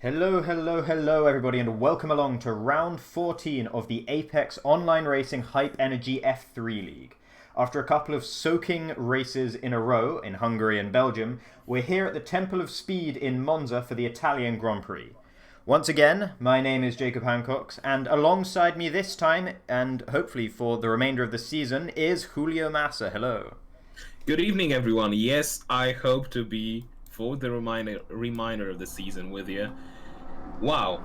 Hello, hello, hello everybody and welcome along to round 14 of the Apex Online Racing Hype Energy F3 League. After a couple of soaking races in a row in Hungary and Belgium, we're here at the Temple of Speed in Monza for the Italian Grand Prix. Once again, my name is Jacob Hancox, and alongside me this time, and hopefully for the remainder of the season, is Julio Massa. Hello. Good evening, everyone. Yes, I hope to be for the reminder of the season with you. Wow,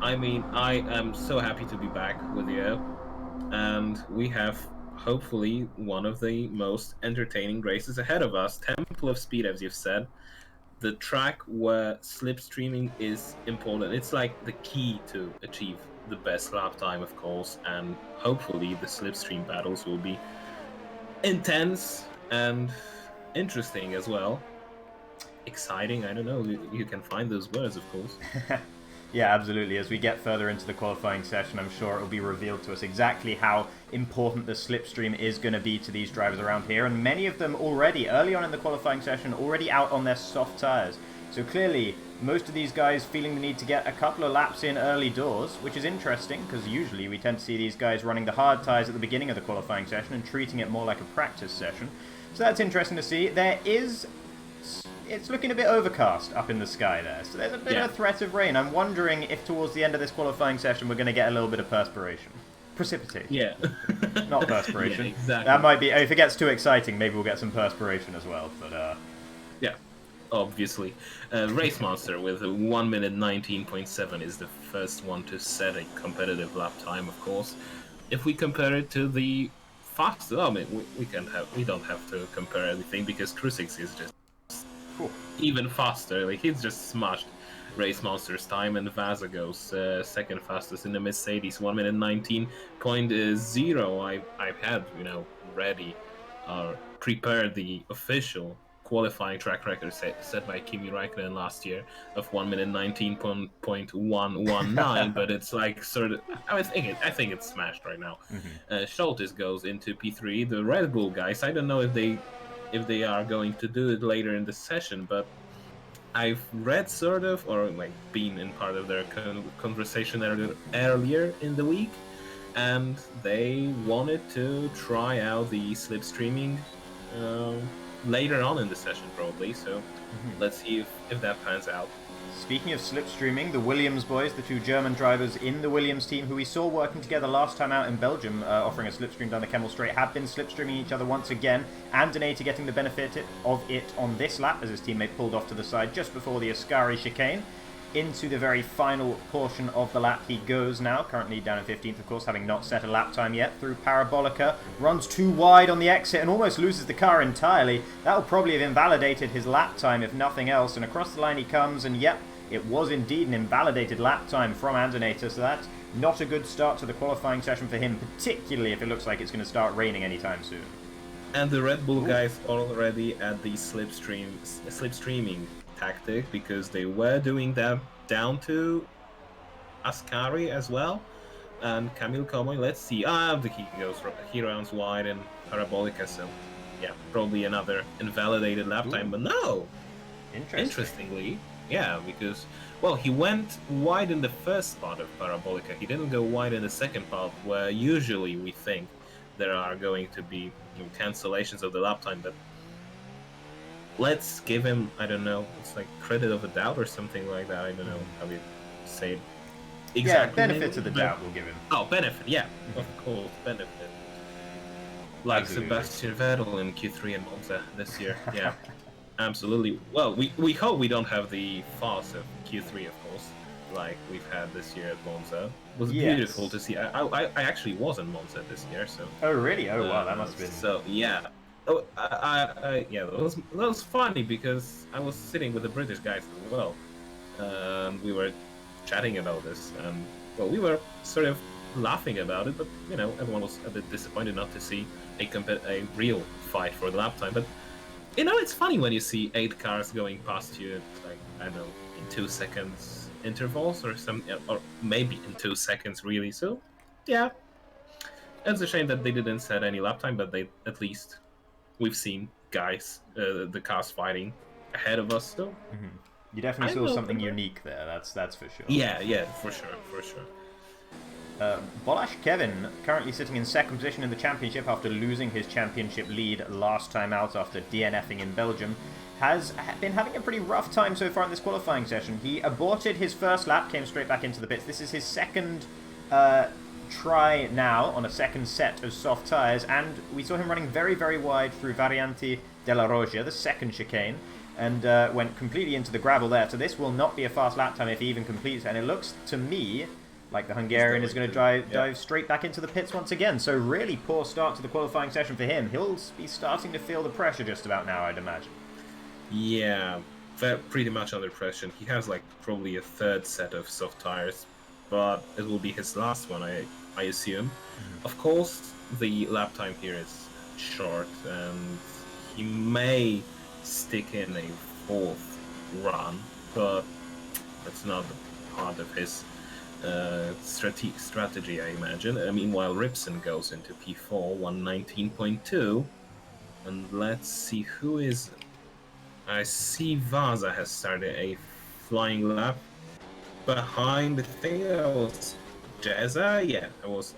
I mean, I am so happy to be back with you, and we have hopefully one of the most entertaining races ahead of us. Temple of Speed, as you've said, the track where slipstreaming is important. It's like the key to achieve the best lap time, of course, and hopefully the slipstream battles will be intense and interesting as well. Exciting, I don't know, you can find those words, of course. Yeah, absolutely. As we get further into the qualifying session, I'm sure it will be revealed to us exactly how important the slipstream is going to be to these drivers around here. And many of them already, early on in the qualifying session, already out on their soft tyres. So clearly, most of these guys feeling the need to get a couple of laps in early doors, which is interesting, because usually we tend to see these guys running the hard tyres at the beginning of the qualifying session and treating it more like a practice session. So that's interesting to see. It's looking a bit overcast up in the sky there, so there's a bit of a threat of rain. I'm wondering if towards the end of this qualifying session we're going to get a little bit of perspiration. Precipitation. Yeah. Not perspiration. Yeah, exactly. That might be, if it gets too exciting, maybe we'll get some perspiration as well, but Yeah, obviously. Racemaster with a 1 minute 19.7 is the first one to set a competitive lap time, of course. If we compare it to the fastest, I mean, we don't have to compare anything because Crucix is just even faster. Like, he's just smashed Racemonster's time, and Vaza goes second fastest in the Mercedes, 1 minute 19.0. I've had, ready or prepared the official qualifying track record set by Kimi Räikkönen last year of 1 minute 19.119, but it's like sort of, I think it's smashed right now. Schultes goes into P3. The Red Bull guys, I don't know if they are going to do it later in the session, but I've read sort of, or like been in part of their conversation earlier in the week, and they wanted to try out the slipstreaming later on in the session probably, so let's see if that pans out. Speaking of slipstreaming, the Williams boys, the two German drivers in the Williams team, who we saw working together last time out in Belgium, offering a slipstream down the Kemmel Straight, have been slipstreaming each other once again, and Donator getting the benefit of it on this lap as his teammate pulled off to the side just before the Ascari chicane. Into the very final portion of the lap he goes now, currently down in 15th, of course, having not set a lap time yet, through Parabolica, runs too wide on the exit and almost loses the car entirely. That will probably have invalidated his lap time if nothing else, and across the line he comes, and yep, it was indeed an invalidated lap time from Andonator, so that's not a good start to the qualifying session for him, particularly if it looks like it's going to start raining anytime soon. And the Red Bull guys are already at the slipstreaming tactic, because they were doing that down to Ascari as well. And Camille Comoy, let's see. He rounds wide in Parabolica, so yeah, probably another invalidated lap time, but no. Interestingly, yeah, because, well, he went wide in the first part of Parabolica. He didn't go wide in the second part, where usually we think there are going to be cancellations of the lap time, but let's give him, I don't know, it's like credit of the doubt or something like that. I don't know how you say it exactly. Yeah, benefits of the doubt we'll give him. Oh, benefit, yeah, of course, benefit. Like Sebastian Vettel in Q3 and Monza this year, yeah. Absolutely. Well, we hope we don't have the farce of Q3, of course, like we've had this year at Monza. It was beautiful to see. I actually was in Monza this year, so. Oh really? Oh wow, that must have been. So yeah. Oh, yeah, that was funny because I was sitting with the British guys as well, and we were chatting about this, and well, we were sort of laughing about it, but everyone was a bit disappointed not to see a real fight for the lap time. But it's funny when you see 8 cars going past you, like, I don't know, in 2 seconds intervals or maybe in 2 seconds really. So yeah, it's a shame that they didn't set any lap time, but at least we've seen guys, the cars fighting ahead of us still. You definitely saw something unique there. That's for sure. Yeah, for sure, for sure. Bolash Kevin, currently sitting in second position in the championship after losing his championship lead last time out after DNFing in Belgium, has been having a pretty rough time so far in this qualifying session. He aborted his first lap, came straight back into the pits. This is his second try now on a second set of soft tyres, and we saw him running very, very wide through Variante della Roggia, the second chicane, and went completely into the gravel there. So this will not be a fast lap time if he even completes it, and it looks to me like the Hungarian is going to dive straight back into the pits once again. So really poor start to the qualifying session for him. He'll be starting to feel the pressure just about now, I'd imagine. Yeah, pretty much under pressure. He has like probably a third set of soft tires, but it will be his last one, I assume. Mm-hmm. Of course, the lap time here is short, and he may stick in a fourth run, but that's not part of his strategy, I imagine. Meanwhile, Ripson goes into P4, 119.2, and let's see who is. I see Vaza has started a flying lap behind. I think that was Jezza. Yeah, I was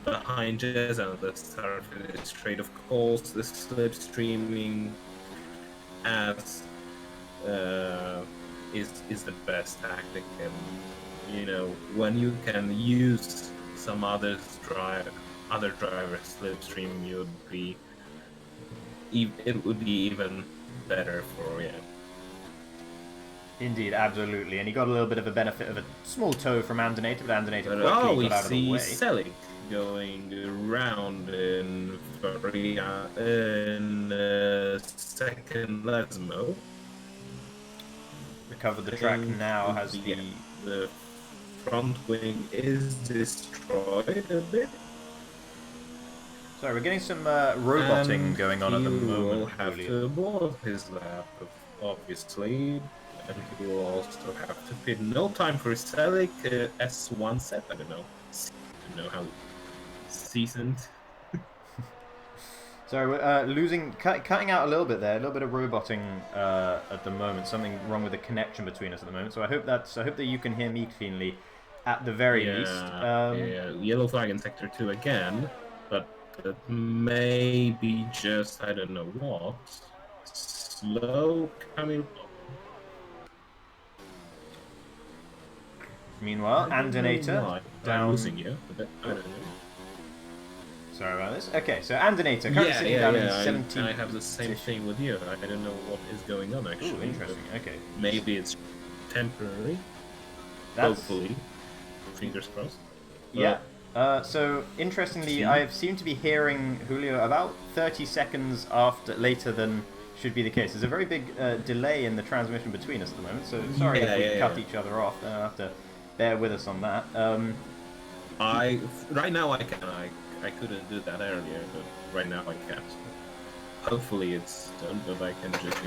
behind Jezza at the start of the straight. Of course, the slipstreaming as is the best tactic, and you know, when you can use some other drivers slipstream, it would be even better for you. Indeed, absolutely, and he got a little bit of a benefit of a small toe from Andonator, but Andonator quickly got out of the way. We see Selig going around in second Lesmo. Recovered the track now, has the front wing is destroyed a bit. Sorry, we're getting some roboting going on at the moment. He will have to board his lap, obviously, and he will also have to pit. No time for Selig, S1 set, I don't know how seasoned. Sorry, we're cutting out a little bit there, a little bit of roboting at the moment. Something wrong with the connection between us at the moment. So I hope that you can hear me cleanly, at the very least. Yeah, yellow flag in sector 2 again, but that may be just, I don't know what. Slow coming. Meanwhile, Andonator down. I'm losing you. I don't know. Sorry about this. Okay, so Andonator currently sitting down in 17. I have the same thing with you. I don't know what is going on actually. Ooh, interesting. Okay. Maybe it's temporary. Hopefully. Fingers crossed. Yeah. So interestingly, I seem to be hearing Julio about 30 seconds later than should be the case. There's a very big delay in the transmission between us at the moment. So sorry if we cut each other off. I'll have to bear with us on that. Right now I can. I couldn't do that earlier, but right now I can't. Hopefully it's done, but I can just,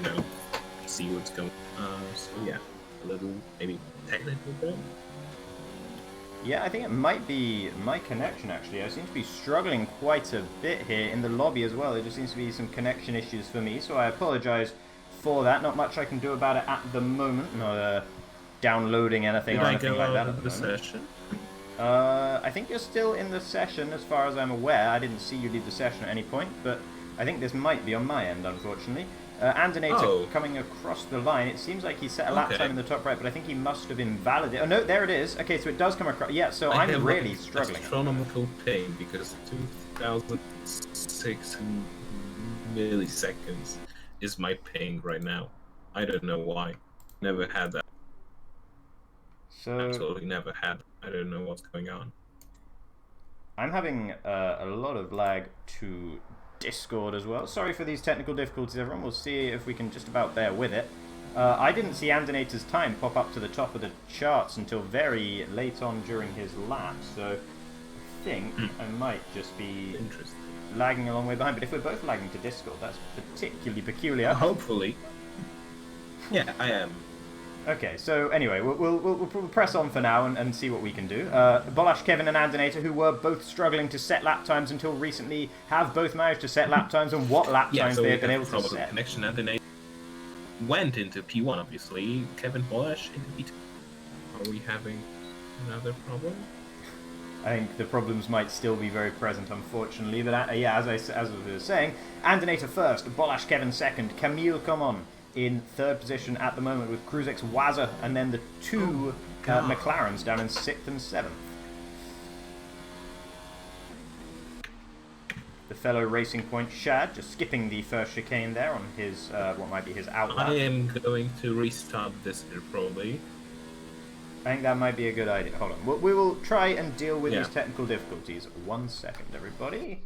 see what's going on. So yeah, a little, maybe technical bit. Yeah, I think it might be my connection, actually. I seem to be struggling quite a bit here in the lobby as well. There just seems to be some connection issues for me, so I apologize for that. Not much I can do about it at the moment. Not downloading anything or anything like that at the moment. Session? I think you're still in the session, as far as I'm aware. I didn't see you leave the session at any point, but I think this might be on my end, unfortunately. Andonator coming across the line. It seems like he set a lap time in the top right, but I think he must have invalidated. Oh no, there it is. Okay, so it does come across. Yeah, so I'm really struggling. Astronomical pain because 2006 milliseconds is my ping right now. I don't know why. Never had that. So absolutely never had. I don't know what's going on. I'm having a lot of lag to Discord as well. Sorry for these technical difficulties, everyone. We'll see if we can just about bear with it. I didn't see Andonator's time pop up to the top of the charts until very late on during his lap, so I think I might just be lagging a long way behind. But if we're both lagging to Discord, that's particularly peculiar. Hopefully. Yeah, I am. Okay, so anyway, we'll press on for now and see what we can do. Bolash, Kevin and Andonator, who were both struggling to set lap times until recently, have both managed to set lap times, and what lap times they have been able to set. Connection, Andonator. went into P1, obviously. Kevin Bolash in P2. Are we having another problem? I think the problems might still be very present, unfortunately. But yeah, as I was saying, Andonator first, Bolash Kevin second, Camille Common in third position at the moment with Kruzek's Waza, and then the two McLarens down in sixth and seventh. The fellow Racing Point Shad just skipping the first chicane there on his what might be his outlap. I am going to restart this here probably. I think that might be a good idea. Hold on. We will try and deal with these technical difficulties. 1 second, everybody.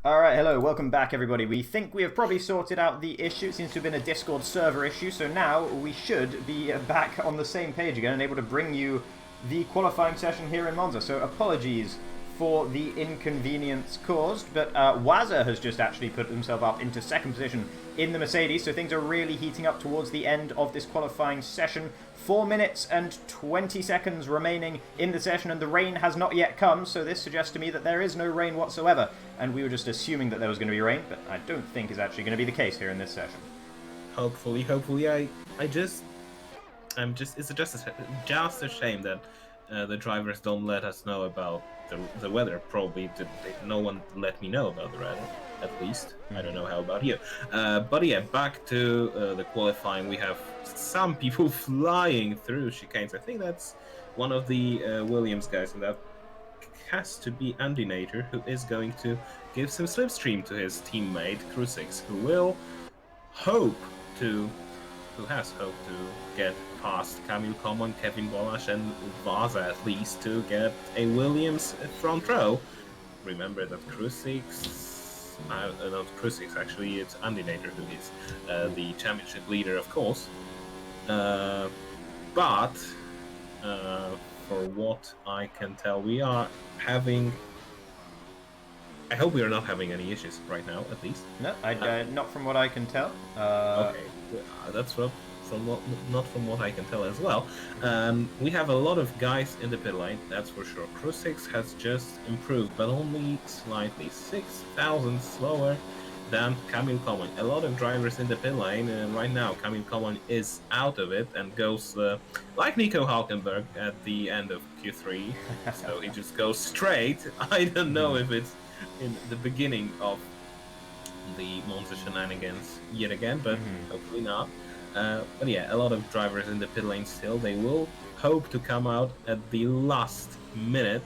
Alright, hello, welcome back everybody. We think we have probably sorted out the issue. It seems to have been a Discord server issue, so now we should be back on the same page again and able to bring you the qualifying session here in Monza. So apologies for the inconvenience caused, but Waza has just actually put himself up into second position in the Mercedes, so things are really heating up towards the end of this qualifying session. 4 minutes and 20 seconds remaining in the session, and the rain has not yet come, so this suggests to me that there is no rain whatsoever, and we were just assuming that there was going to be rain, but I don't think is actually going to be the case here in this session. Hopefully, it's just a shame that the drivers don't let us know about the weather. Probably no one let me know about the weather, at least. I don't know how about you. But yeah, back to the qualifying. We have some people flying through chicanes. I think that's one of the Williams guys, and that has to be Andinator, who is going to give some slipstream to his teammate Kruzek, who has hoped to get past Camille Common, Kevin Bolash, and Vaza at least to get a Williams front row. Remember that Kruzek, not Kruzek, actually, it's Andinator who is the championship leader, of course. But for what I can tell, we are having... I hope we are not having any issues right now, at least. No, not from what I can tell. Okay, that's not from what I can tell as well. We have a lot of guys in the pit lane, that's for sure. Kruzek has just improved, but only slightly, 6,000 slower than Camille Common. A lot of drivers in the pit lane, and right now Camille Common is out of it and goes like Nico Hulkenberg at the end of Q3. So he just goes straight. I don't know if it's in the beginning of the Monza shenanigans yet again, but hopefully not. But yeah, a lot of drivers in the pit lane still. They will hope to come out at the last minute.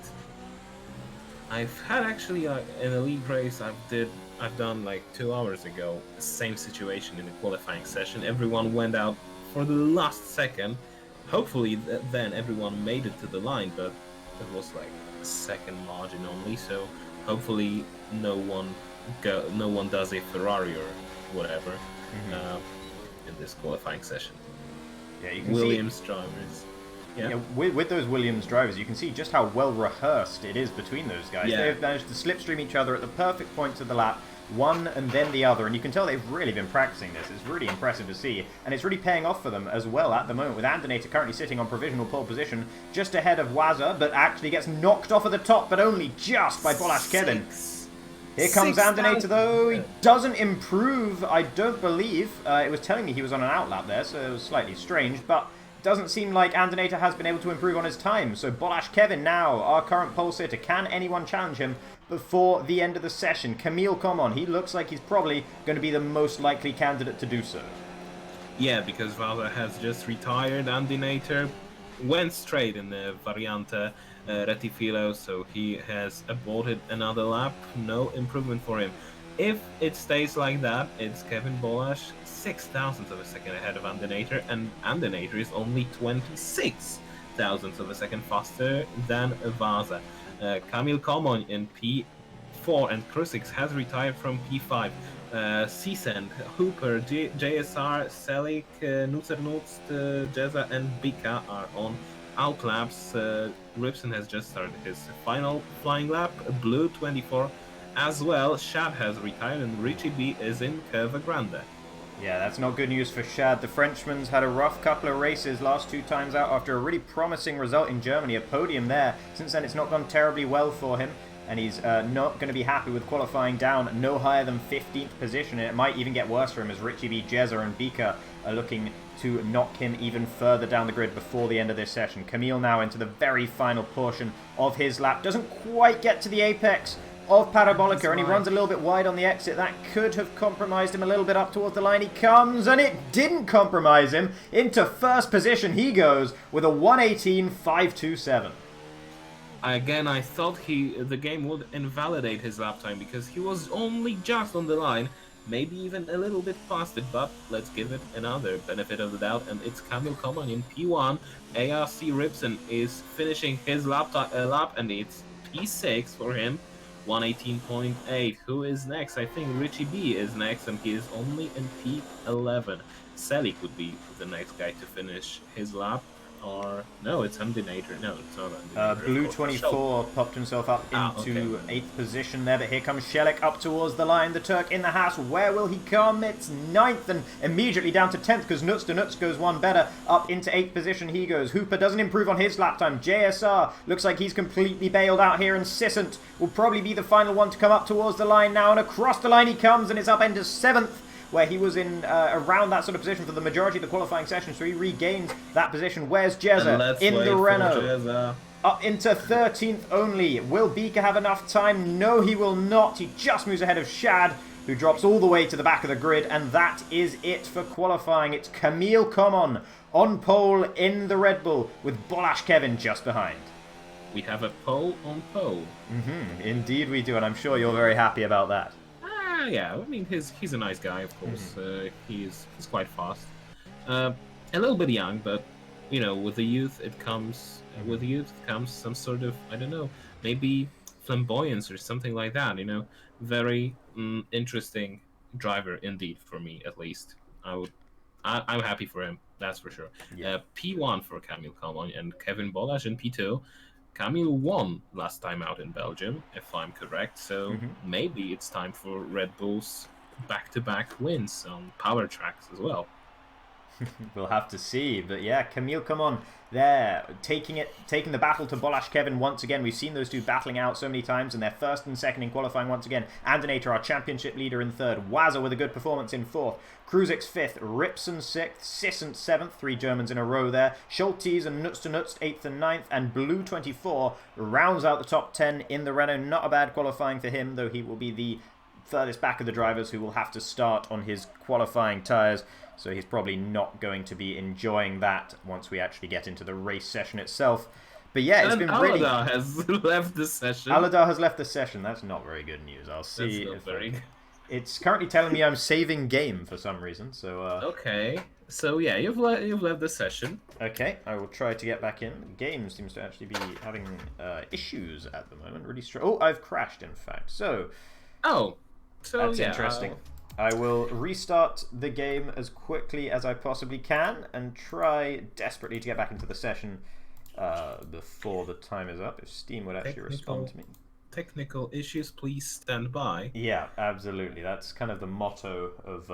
I've had actually in a league race I've done like 2 hours ago, the same situation in the qualifying session. Everyone went out for the last second. Hopefully then everyone made it to the line, but it was like a second margin only, so hopefully no one does a Ferrari or whatever in this qualifying session. Yeah, you can Williams drivers. Yeah, with those Williams drivers, you can see just how well rehearsed it is between those guys. Yeah. They've managed to slipstream each other at the perfect points of the lap, one and then the other, and you can tell they've really been practicing this. It's really impressive to see, and it's really paying off for them as well at the moment, with Andinator currently sitting on provisional pole position, just ahead of Waza, but actually gets knocked off at the top, but only just by Bolash Kevin. Here comes Andinator, though. He doesn't improve, I don't believe. It was telling me he was on an outlap there, so it was slightly strange, but doesn't seem like Andinator has been able to improve on his time. So Bolash Kevin now, our current pole sitter. Can anyone challenge him before the end of the session? Camille Common, he looks like he's probably going to be the most likely candidate to do so. Yeah, because Vaza has just retired. Andinator went straight in the Variante Retifilo, so he has aborted another lap. No improvement for him. If it stays like that, it's Kevin Bolash 6,000ths of a second ahead of Andinator, and Andinator is only 26,000ths of a second faster than Vaza. Kamil Komon in P4 and Krusix has retired from P5. Seasand, Hooper, JSR, Selik, Nutzernutz, Jeza, and Bika are on out laps. Ripson has just started his final flying lap. Blue 24 as well. Shad has retired, and Richie B is in Curva Grande. Yeah, that's not good news for Shad. The Frenchman's had a rough couple of races, last 2 times out after a really promising result in Germany, a podium there. Since then, it's not gone terribly well for him, and he's not going to be happy with qualifying down no higher than 15th position, and it might even get worse for him as Richie B, Jezza, and Bika are looking to knock him even further down the grid before the end of this session. Camille now into the very final portion of his lap. Doesn't quite get to the apex of Parabolica, and he runs a little bit wide on the exit. That could have compromised him a little bit up towards the line. He comes, and it didn't compromise him. Into first position he goes with a 1:18.527. Again, I thought the game would invalidate his lap time because he was only just on the line, maybe even a little bit past it, but let's give it another benefit of the doubt, and it's Kamil Koman in P1. ARC Ripson is finishing his lap, and it's P6 for him. 1:18.8. Who is next? I think Richie B is next, and he is only in P11. Selik would be the next guy to finish his lap. Or no, it's Andinator. No, it's not Andinator. Blue 24 popped himself up into 8th position there, but here comes Shelik up towards the line. The Turk in the house. Where will he come? It's 9th and immediately down to 10th because Nuts goes one better. Up into 8th position he goes. Hooper doesn't improve on his lap time. JSR looks like he's completely bailed out here, and Sissant will probably be the final one to come up towards the line now, and across the line he comes, and it's up into 7th, where he was in around that sort of position for the majority of the qualifying session, so he regains that position. Where's Jezza in the Renault? Up into 13th only. Will Beaker have enough time? No, he will not. He just moves ahead of Shad, who drops all the way to the back of the grid, and that is it for qualifying. It's Camille Common on pole in the Red Bull, with Bolash Kevin just behind. We have a pole on pole. Indeed we do, and I'm sure you're very happy about that. Yeah, I mean, he's a nice guy, of course. He's quite fast. A little bit young, but you know, with the youth it comes some sort of, I don't know, maybe flamboyance or something like that. You know, very interesting driver indeed, for me at least. I'm happy for him, that's for sure. Yeah. P1 for Kamil Komon and Kevin Bolash in P2. Kamil won last time out in Belgium, if I'm correct, so maybe it's time for Red Bull's back-to-back wins on power tracks as well. We'll have to see, but yeah, Camille, come on, there, taking the battle to Bolash Kevin once again. We've seen those two battling out so many times, and they're first and second in qualifying once again. Andinator, our championship leader, in third. Waza with a good performance in fourth. Kruzix fifth. Ripson sixth. Sissant seventh. 3 Germans in a row there. Schultes and Nuts 8th and 9th. And Blue 24 rounds out the top 10 in the Renault. Not a bad qualifying for him, though he will be the furthest back of the drivers who will have to start on his qualifying tyres. So he's probably not going to be enjoying that once we actually get into the race session itself. But yeah, it's been really... Aladar has left the session. Aladar has left the session. That's not very good news. I'll see. That's not very good. It's currently telling me I'm saving game for some reason. So okay. So yeah, you've left the session. Okay, I will try to get back in. The game seems to actually be having issues at the moment. Really oh, I've crashed, in fact. So... Oh. So that's interesting. I will restart the game as quickly as I possibly can and try desperately to get back into the session before the time is up, if Steam would actually respond to me. Technical issues, please stand by. Yeah, absolutely. That's kind of the motto of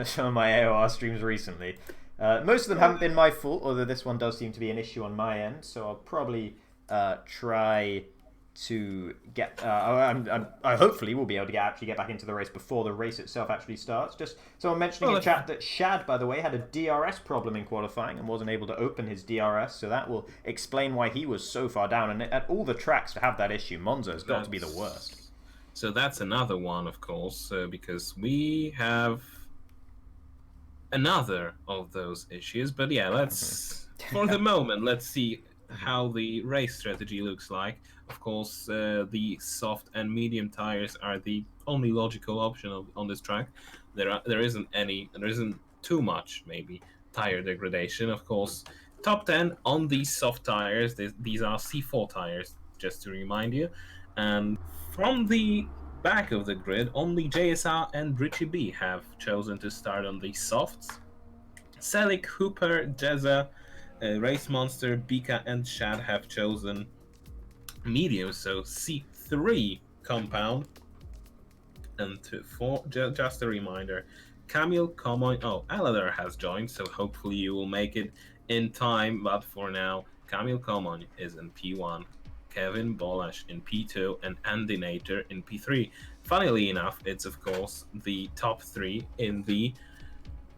some of my AOR streams recently. Most of them haven't been my fault, although this one does seem to be an issue on my end, so I'll probably try to get I hopefully will be able to actually get back into the race before the race itself actually starts. Just someone mentioning in chat that Shad, by the way, had a DRS problem in qualifying and wasn't able to open his DRS, so that will explain why he was so far down. And at all the tracks to have that issue, Monza has got to be the worst. So that's another one, of course, because we have another of those issues. But yeah, let's for the moment, let's see how the race strategy looks like. Of course, the soft and medium tires are the only logical option on this track. There isn't too much maybe tire degradation. Of course, top 10 on these soft tires. These are C4 tires, just to remind you. And from the back of the grid, only JSR and Richie B have chosen to start on the softs. Selig, Hooper, Jezza, Race Monster, Bika, and Shad have chosen medium, so C3 compound. And just a reminder, Camille, Common, Aladar has joined, so hopefully you will make it in time. But for now, Camille Common is in P1, Kevin Bolash in P2, and Andy Nater in P3. Funnily enough, it's of course the top 3 in the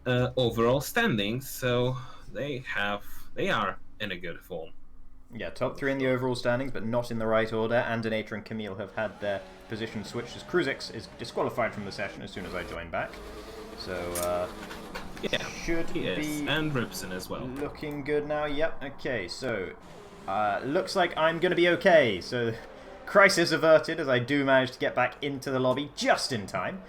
overall standings, so they are in a good form. Yeah, top 3 in the overall standings, but not in the right order. Andinator and Camille have had their position switched, as Kruzix is disqualified from the session as soon as I join back. So, should be... And Ripson as well. Looking good now, yep. Okay, so, looks like I'm going to be okay. So, crisis averted, as I do manage to get back into the lobby just in time.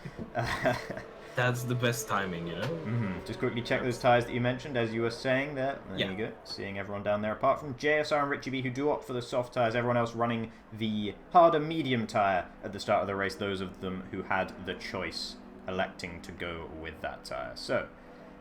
That's the best timing, you know? Just quickly check those tyres that you mentioned, as you were saying there. There you go. Seeing everyone down there, apart from JSR and Richie B, who do opt for the soft tyres, everyone else running the harder medium tyre at the start of the race, those of them who had the choice electing to go with that tyre. So,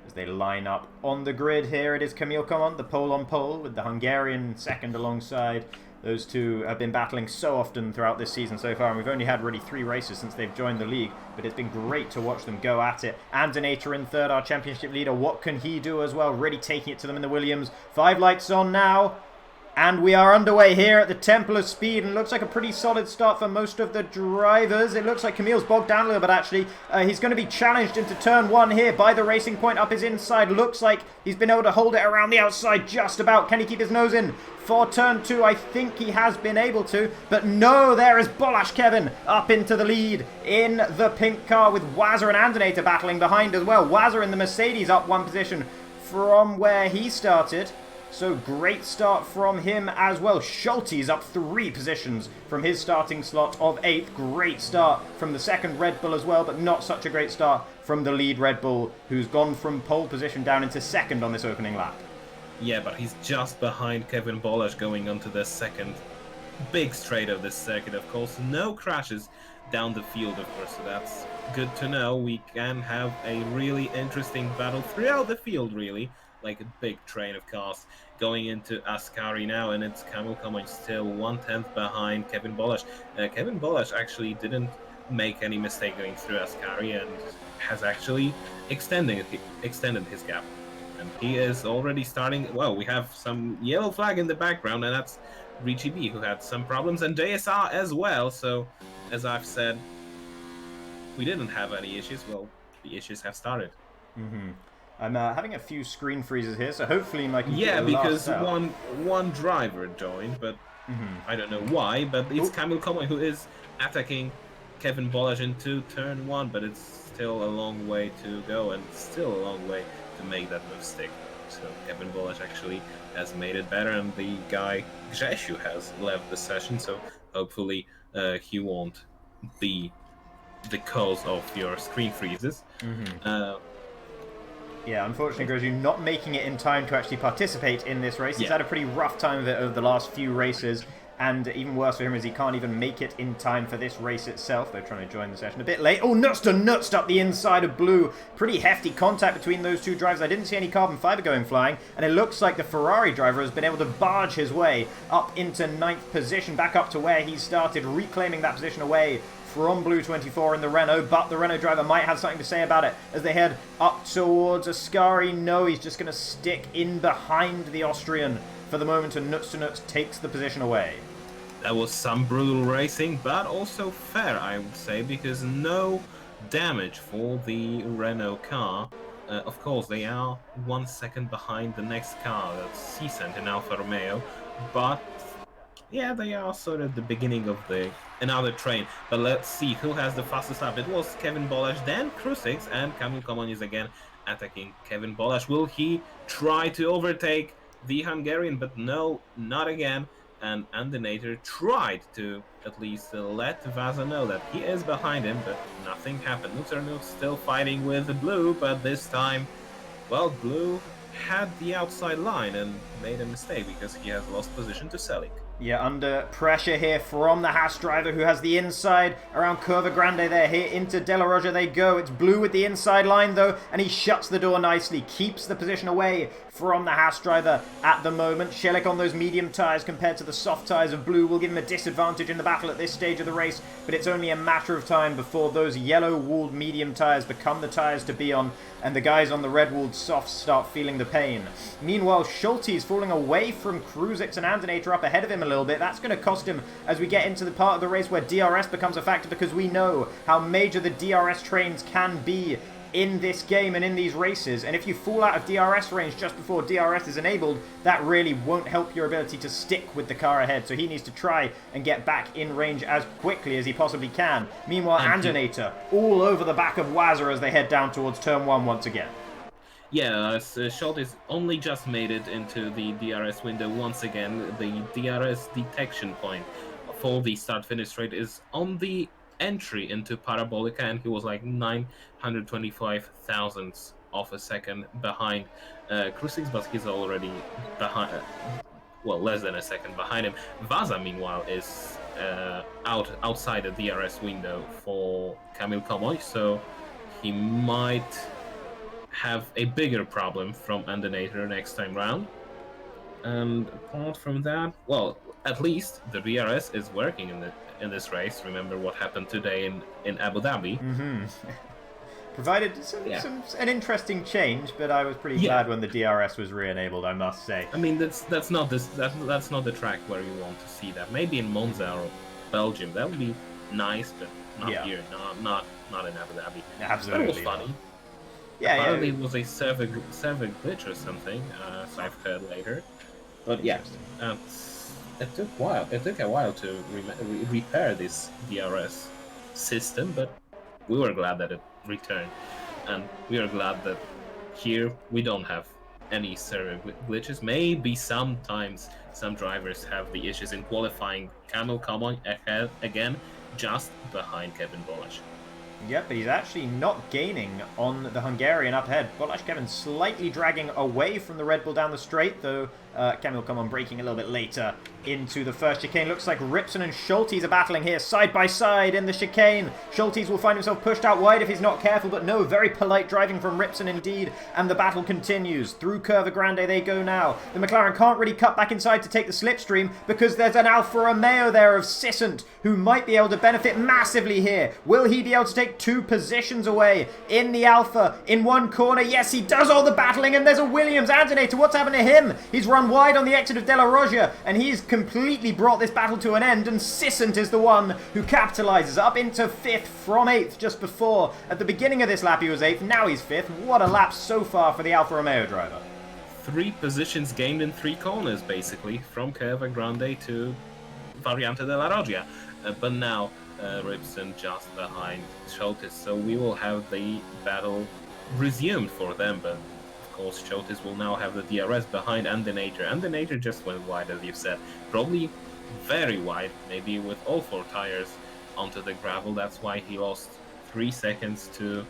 as they line up on the grid here, it is Camille Common, the pole on pole, with the Hungarian second alongside. Those two have been battling so often throughout this season so far, and we've only had really 3 races since they've joined the league, but it's been great to watch them go at it. Andinator in third, our championship leader. What can he do as well? Really taking it to them in the Williams. 5 lights on now, and we are underway here at the Temple of Speed, and it looks like a pretty solid start for most of the drivers. It looks like Camille's bogged down a little bit, actually. He's going to be challenged into turn 1 here by the Racing Point up his inside. Looks like he's been able to hold it around the outside just about. Can he keep his nose in? For turn 2, I think he has been able to, but no, there is Bolash Kevin up into the lead in the pink car with Wazza and Andinator battling behind as well. Wazza in the Mercedes up 1 position from where he started. So great start from him as well. Schulte's up 3 positions from his starting slot of 8th. Great start from the second Red Bull as well, but not such a great start from the lead Red Bull, who's gone from pole position down into second on this opening lap. Yeah, but he's just behind Kevin Bolash going onto the second big straight of this circuit, of course. No crashes down the field, of course, so that's good to know. We can have a really interesting battle throughout the field, really, like a big train of cars going into Ascari now, and it's Camille Common still 1/10 behind Kevin Bolash. Kevin Bolash actually didn't make any mistake going through Ascari and has actually extended his gap. And he is already starting. Well, we have some yellow flag in the background, and that's Richie B, who had some problems, and JSR as well. So, as I've said, we didn't have any issues. Well, the issues have started. I'm having a few screen freezes here, so hopefully my computer because lasts out. one driver joined, but I don't know why. But it's Camille Common who is attacking Kevin Bolash into turn 1, but it's still a long way to go, and still a long way to make that move stick. So Kevin Bolash actually has made it better, and the guy Grzesiu has left the session, so hopefully he won't be the cause of your screen freezes. Yeah, unfortunately, Grzesiu not making it in time to actually participate in this race. He's had a pretty rough time of it over the last few races, and even worse for him is he can't even make it in time for this race itself. They're trying to join the session a bit late. Oh, nuts to nuts up the inside of Blue. Pretty hefty contact between those two drivers. I didn't see any carbon fiber going flying, and it looks like the Ferrari driver has been able to barge his way up into 9th position, back up to where he started, reclaiming that position away from Blue 24 in the Renault, but the Renault driver might have something to say about it as they head up towards Ascari. No, he's just going to stick in behind the Austrian for the moment, and Nuts to Nuts takes the position away. That was some brutal racing, but also fair, I would say, because no damage for the Renault car. Of course, they are 1 second behind the next car, that's Cent in Alfa Romeo, but yeah, they are sort of the beginning of another train. But let's see who has the fastest lap. It was Kevin Bolash, then Kruzix, and Camille Common is again attacking Kevin Bolash. Will he try to overtake the Hungarian, but no, not again. And Andenator tried to at least let Vaza know that he is behind him, but nothing happened. Nuternut still fighting with the Blue, but this time, well, Blue had the outside line and made a mistake because he has lost position to Selig. Yeah, under pressure here from the Haas driver who has the inside around Curva Grande there. Here into De La Roja they go. It's Blue with the inside line though, and he shuts the door nicely. Keeps the position away from the Haas driver at the moment. Shelik on those medium tyres compared to the soft tyres of Blue will give him a disadvantage in the battle at this stage of the race, but it's only a matter of time before those yellow-walled medium tyres become the tyres to be on, and the guys on the red-walled softs start feeling the pain. Meanwhile, Schulte's falling away from Kruzix and Andenator up ahead of him a little bit. That's going to cost him as we get into the part of the race where DRS becomes a factor, because we know how major the DRS trains can be in this game and in these races, and if you fall out of DRS range just before DRS is enabled, that really won't help your ability to stick with the car ahead, so he needs to try and get back in range as quickly as he possibly can. Meanwhile, Andenator all over the back of Wazza as they head down towards turn 1 once again. Yeah, Schultes only just made it into the DRS window once again. The DRS detection point for the start-finish straight is on the entry into Parabolica, and he was like 925 thousandths of a second behind Kruzix, but he's already behind, well, less than a second behind him. Vaza, meanwhile, is outside the DRS window for Kamil Komoy, so he might have a bigger problem from Andenator next time round. And apart from that, well, at least the DRS is working in this race. Remember what happened today in Abu Dhabi. Provided an interesting change, but I was pretty glad when the DRS was re-enabled, I must say. I mean, that's not the track where you want to see that. Maybe in Monza or Belgium, that would be nice, but not here, not in Abu Dhabi. Absolutely. But it was funny. Yeah, apparently it was a server glitch or something, so I've heard later. But yeah, it took a while to repair this DRS system, but we were glad that it returned, and we are glad that here we don't have any server glitches. Maybe sometimes some drivers have the issues in qualifying. Kamil Komoy ahead again, just behind Kevin Bolash. Yep, but he's actually not gaining on the Hungarian up ahead. Bolash Kevin slightly dragging away from the Red Bull down the straight, though Kamil Komoy breaking a little bit later into the first chicane. Looks like Ripson and Schultes are battling here side by side in the chicane. Schultes will find himself pushed out wide if he's not careful, but no, very polite driving from Ripson indeed, and the battle continues. Through Curva Grande they go now. The McLaren can't really cut back inside to take the slipstream because there's an Alfa Romeo there of Sissant who might be able to benefit massively here. Will he be able to take 2 positions away in the Alfa in one corner? Yes, he does all the battling, and there's a Williams Andenator. What's happened to him? He's run wide on the exit of De La Roja, and he's completely brought this battle to an end, and Sissant is the one who capitalizes up into 5th from 8th just before. At the beginning of this lap he was 8th, now he's 5th. What a lap so far for the Alfa Romeo driver. 3 positions gained in 3 corners, basically, from Curva Grande to Variante de la Roja. But now Ripson just behind Schultes, so we will have the battle resumed for them, but of course Schultes will now have the DRS behind Andenator. Andenator just went wide, as you've said, probably very wide, maybe with all 4 tires onto the gravel. That's why he lost 3 seconds to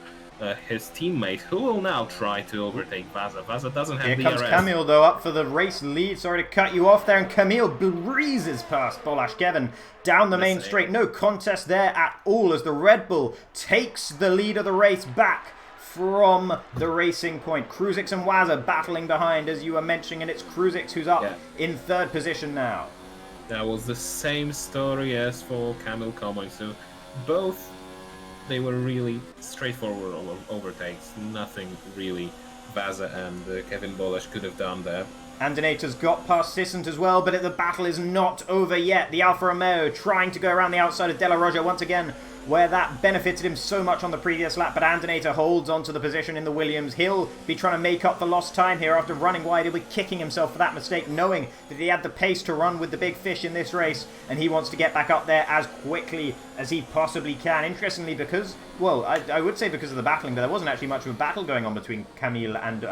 his teammate, who will now try to overtake Vaza. Vaza doesn't have DRS. Here comes Kamil, though, up for the race lead. Sorry to cut you off there, and Kamil breezes past Bolash Kevin down the main straight. No contest there at all as the Red Bull takes the lead of the race back from the racing point. Kruzix and Wazza battling behind, as you were mentioning, and it's Kruzix who's up in 3rd position now. That was the same story as for Kamil Komoy, so both, they were really straightforward overtakes. Nothing really Vaza and Kevin Bolash could have done there. Andenator's got past Sissant as well, but the battle is not over yet. The Alfa Romeo trying to go around the outside of De La Roja once again, where that benefited him so much on the previous lap, but Andenator holds onto the position in the Williams. He'll be trying to make up the lost time here after running wide. He'll be kicking himself for that mistake, knowing that he had the pace to run with the big fish in this race, and he wants to get back up there as quickly as he possibly can. Interestingly, because Well, I would say because of the battling, but there wasn't actually much of a battle going on between Camille and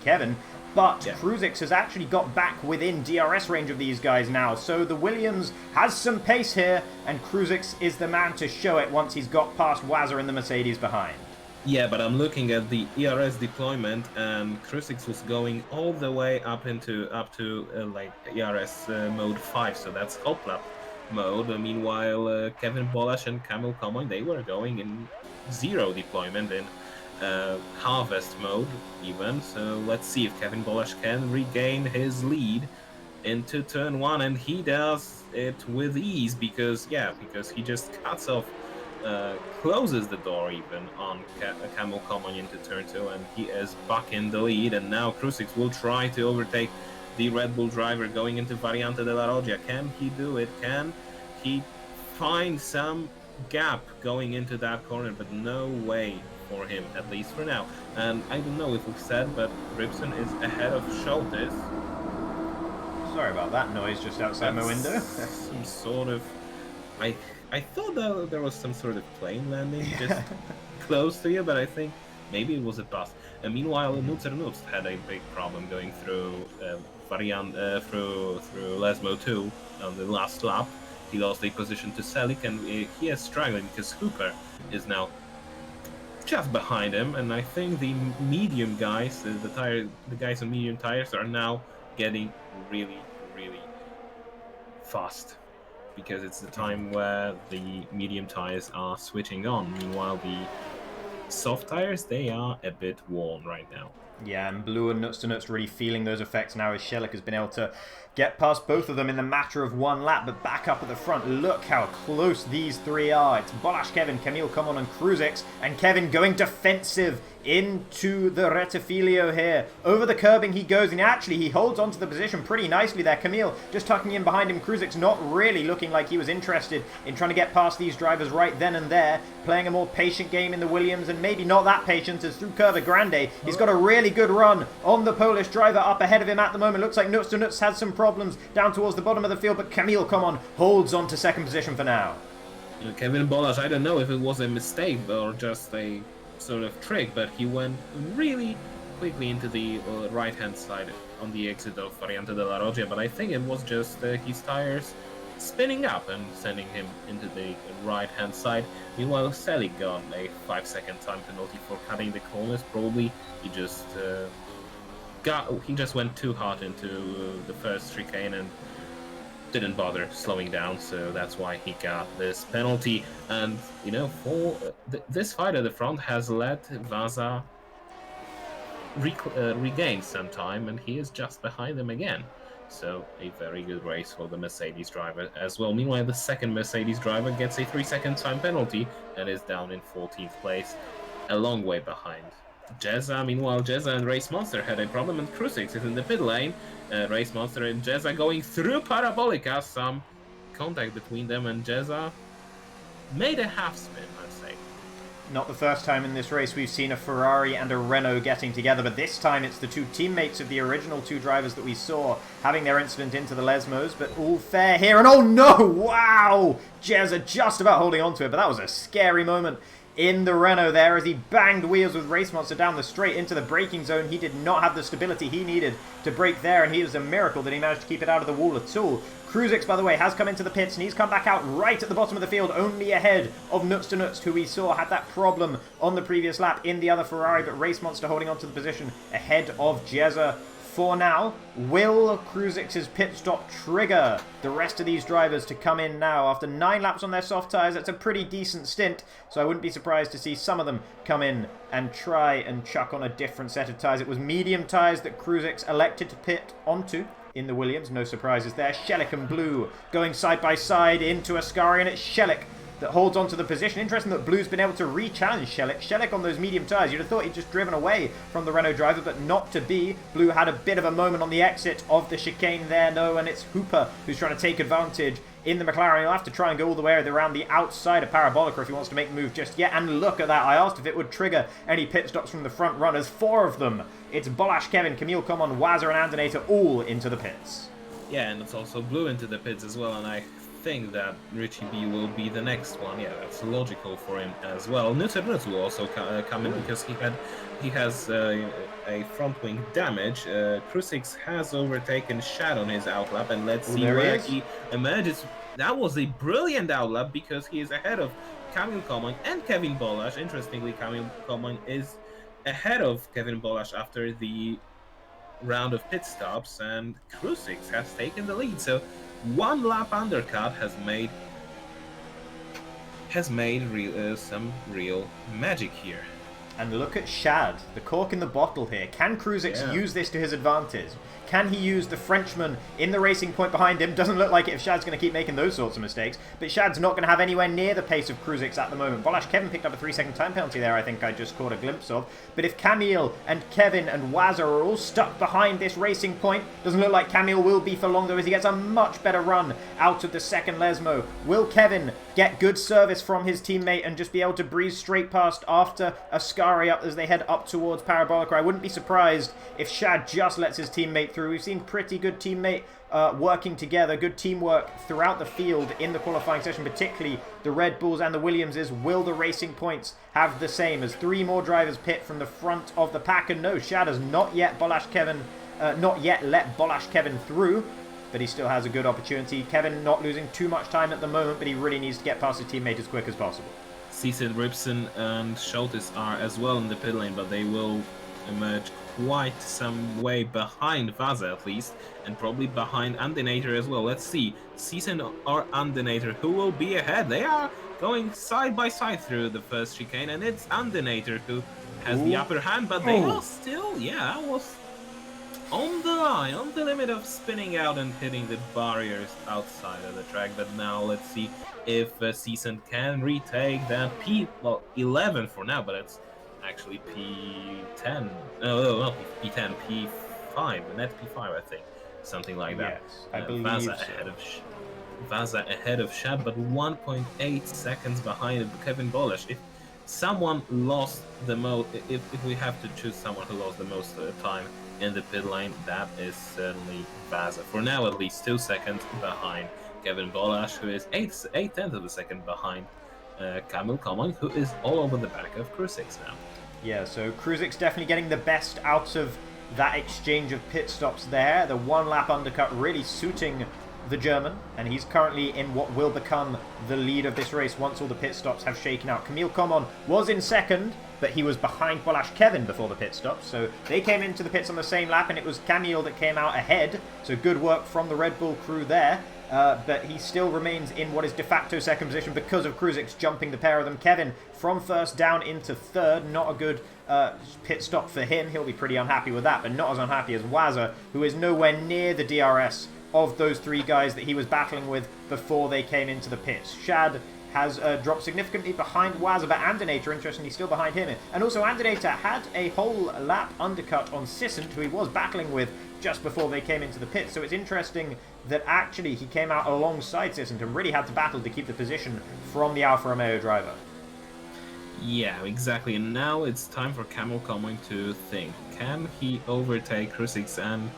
Kevin. But Yeah. Kruzix has actually got back within DRS range of these guys now. So the Williams has some pace here, and Kruzix is the man to show it once he's got past Wazza and the Mercedes behind. Yeah, but I'm looking at the ERS deployment, and Kruzix was going all the way up to like ERS mode 5, so that's hot lap mode. Meanwhile, Kevin Bolash and Kamil Komoy, they were going in 0 deployment in harvest mode even. So let's see if Kevin Bolash can regain his lead into turn 1, and he does it with ease because he just cuts off. Closes the door even on Kamil Komoy into turn 2, and he is back in the lead. And now Kruzix will try to overtake the Red Bull driver going into Variante della Roggia. Can he do it? Can he find some gap going into that corner? But no way for him, at least for now. And I don't know if we've said, but Ripson is ahead of Schultes. Sorry about that noise just outside my window. Some sort of... I thought that there was some sort of plane landing just close to you, but I think maybe it was a bus. And meanwhile, Nutzer had a big problem going through through Lesmo 2 on the last lap. He lost a position to Selik, and he is struggling because Hooper is now just behind him. And I think the medium guys, the guys on medium tires, are now getting really, really fast, because it's the time where the medium tires are switching on. Meanwhile, the soft tires, they are a bit worn right now. Yeah, and Blue and Nuts to Nuts really feeling those effects now as Shelik has been able to get past both of them in the matter of one lap, but back up at the front. Look how close these three are. It's Bolash, Kevin, Camille Common and Kruzix, and Kevin going defensive into the Rettifilio here. Over the curbing he goes, and actually he holds onto the position pretty nicely there. Camille just tucking in behind him. Kruzix not really looking like he was interested in trying to get past these drivers right then and there, playing a more patient game in the Williams, and maybe not that patient as through Curva Grande he's got a really good run on the Polish driver up ahead of him at the moment. Looks like Nuts to Nuts has some problems down towards the bottom of the field, but Camille Common holds on to second position for now. Kevin Bolash, I don't know if it was a mistake or just a sort of trick, but he went really quickly into the right-hand side on the exit of Variante della Roggia, but I think it was just his tires spinning up and sending him into the right-hand side. Meanwhile, Selig got a 5-second time penalty for cutting the corners. Probably he just went too hard into the first chicane and didn't bother slowing down, so that's why he got this penalty. And you know, for this fight at the front has let Vaza regain some time, and he is just behind them again. So a very good race for the Mercedes driver as well. Meanwhile, the second Mercedes driver gets a 3-second time penalty and is down in 14th place, a long way behind Jezza. Meanwhile, Jezza and Race Monster had a problem, and Kruzix is in the pit lane. Race Monster and Jezza going through Parabolica. Some contact between them, and Jezza made a half spin, I'd say. Not the first time in this race we've seen a Ferrari and a Renault getting together, but this time it's the two teammates of the original two drivers that we saw having their incident into the Lesmos, but all fair here. And oh no! Wow! Jezza just about holding on to it, but that was a scary moment in the Renault there as he banged wheels with Race Monster down the straight into the braking zone. He did not have the stability he needed to brake there, and it was a miracle that he managed to keep it out of the wall at all. Kruzix, by the way, has come into the pits, and he's come back out right at the bottom of the field, only ahead of Nuts to Nuts, who we saw had that problem on the previous lap in the other Ferrari, but Race Monster holding on to the position ahead of Jezza for now. Will Kruzix's pit stop trigger the rest of these drivers to come in now? After 9 laps on their soft tyres, that's a pretty decent stint, so I wouldn't be surprised to see some of them come in and try and chuck on a different set of tyres. It was medium tyres that Kruzix elected to pit onto in the Williams. No surprises there. Shelik and Blue going side by side into Ascari, and it's Shelik that holds on to the position. Interesting that Blue's been able to re-challenge Shelik. Shelik on those medium tyres, you'd have thought he'd just driven away from the Renault driver, but not to be. Blue had a bit of a moment on the exit of the chicane there, no, and it's Hooper who's trying to take advantage in the McLaren. He'll have to try and go all the way around the outside of Parabolica if he wants to make the move just yet. And look at that, I asked if it would trigger any pit stops from the front runners. 4 of them. It's Bolash, Kevin, Camille Common, Wazza and Andonator all into the pits. Yeah, and it's also Blue into the pits as well, and I think that Richie B will be the next one. Yeah, that's logical for him as well. Nutter will also come in because he has a front wing damage. Krusix has overtaken Shad on his outlap, and let's see where he emerges. That was a brilliant outlap because he is ahead of Kamil Koman and Kevin Bolash. Interestingly, Kamil Koman is ahead of Kevin Bolash after the round of pit stops, and Krusix has taken the lead. So one lap undercut has made some real magic here. And look at Shad, the cork in the bottle here. Can Krusix use this to his advantage? Can he use the Frenchman in the racing point behind him? Doesn't look like it if Shad's going to keep making those sorts of mistakes. But Shad's not going to have anywhere near the pace of Krusix at the moment. Bolash Kevin picked up a 3-second time penalty there, I think I just caught a glimpse of. But if Kamil and Kevin and Wazza are all stuck behind this racing point, doesn't look like Kamil will be for long though, as he gets a much better run out of the second Lesmo. Will Kevin get good service from his teammate and just be able to breeze straight past after Ascari up as they head up towards Parabolica? I wouldn't be surprised if Shad just lets his teammate through. We've seen pretty good teammate working together, good teamwork throughout the field in the qualifying session, particularly the Red Bulls and the Williamses. Will the Racing Points have the same as 3 more drivers pit from the front of the pack? And no, Shad has not yet let Bolash Kevin through, but he still has a good opportunity. Kevin not losing too much time at the moment, but he really needs to get past his teammate as quick as possible. Cecil Ripson and Schultes are as well in the pit lane, but they will emerge quite some way behind Vaza at least, and probably behind Andinator as well. Let's see, Season or Andinator, who will be ahead? They are going side by side through the first chicane, and it's Andinator who has the upper hand, but they are still, was on the line, on the limit of spinning out and hitting the barriers outside of the track. But now let's see if Season can retake that P11 for now, but it's actually P10. No, P10, P5, net P5, I think, something like that. Yes, I believe Vaza ahead of Shad, but 1.8 seconds behind Kevin Bolash. If someone lost the most, if we have to choose someone who lost the most time in the pit lane, that is certainly Vaza. For now, at least 2 seconds behind Kevin Bolash, who is 8/10 of a second behind Kamil Koman, who is all over the back of Krusix now. Yeah, so Krusix definitely getting the best out of that exchange of pit stops there. The 1-lap undercut really suiting the German, and he's currently in what will become the lead of this race once all the pit stops have shaken out. Kamil Koman was in second, but he was behind Bolash Kevin before the pit stop, so they came into the pits on the same lap, and it was Kamil that came out ahead, so good work from the Red Bull crew there. But he still remains in what is de facto second position because of Krusix jumping the pair of them. Kevin from first down into third. Not a good pit stop for him. He'll be pretty unhappy with that, but not as unhappy as Wazza, who is nowhere near the DRS of those 3 guys that he was battling with before they came into the pits. Shad has dropped significantly behind Wazza, but Andinator, interestingly, still behind him. And also, Andinator had a whole lap undercut on Sissant, who he was battling with just before they came into the pits. So it's interesting that actually he came out alongside Sissant and really had to battle to keep the position from the Alfa Romeo driver. Yeah, exactly. And now it's time for Kamil Koman to think. Can he overtake Krusix and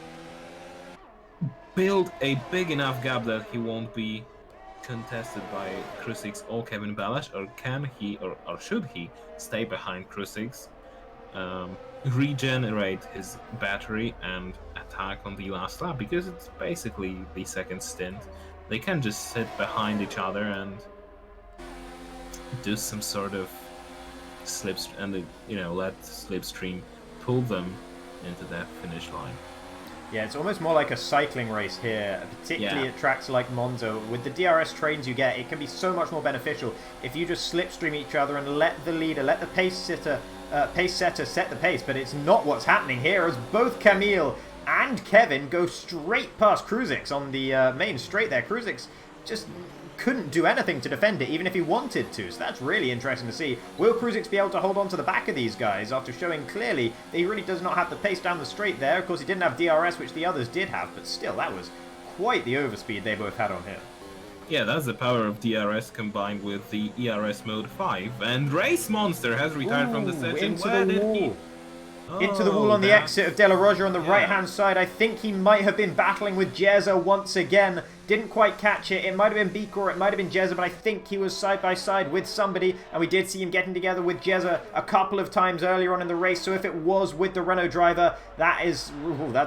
build a big enough gap that he won't be contested by Krusix or Kevin Bolash, or can he, or should he stay behind Krusix, regenerate his battery and attack on the last lap, because it's basically the second stint. They can just sit behind each other and do some sort of slipstream, and let slipstream pull them into that finish line. Yeah, it's almost more like a cycling race here, particularly at tracks like Monza. With the DRS trains you get, it can be so much more beneficial if you just slipstream each other and let the leader, let the pace setter set the pace. But it's not what's happening here, as both Kamil and Kevin go straight past Krusix on the main straight there. Krusix just couldn't do anything to defend it, even if he wanted to. So that's really interesting to see. Will Krusix be able to hold on to the back of these guys after showing clearly that he really does not have the pace down the straight there? Of course, he didn't have DRS, which the others did have, but still, that was quite the overspeed they both had on him. Yeah, that's the power of DRS combined with the ERS Mode 5. And Race Monster has retired from the session. Into the wall on the exit of De La Roja on the right-hand side. I think he might have been battling with Jezza once again. Didn't quite catch it. It might have been Beaker or it might have been Jezza, but I think he was side by side with somebody, and we did see him getting together with Jezza a couple of times earlier on in the race. So if it was with the Renault driver, that's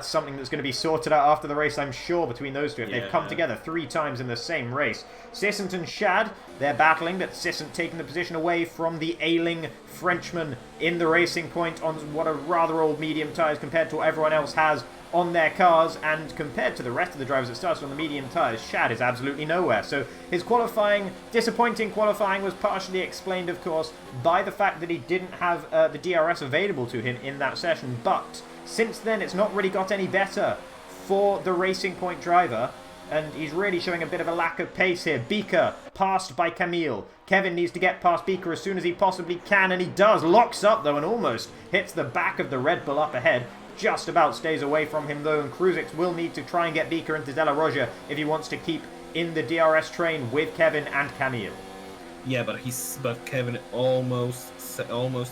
something that's going to be sorted out after the race, I'm sure, between those two. If they've come together 3 times in the same race. Sissant and Shad, they're battling, but Sissant taking the position away from the ailing Frenchman in the racing point on what are rather old medium tyres compared to what everyone else has on their cars, and compared to the rest of the drivers that started on the medium tyres, Shad is absolutely nowhere. So his disappointing qualifying was partially explained, of course, by the fact that he didn't have the DRS available to him in that session, but since then it's not really got any better for the Racing Point driver, and he's really showing a bit of a lack of pace here. Beaker passed by Camille. Kevin needs to get past Beaker as soon as he possibly can, and he does. Locks up though and almost hits the back of the Red Bull up ahead. Just about stays away from him though, and Kruzix will need to try and get Beaker into De La Roja if he wants to keep in the DRS train with Kevin and Camille. Yeah, but Kevin almost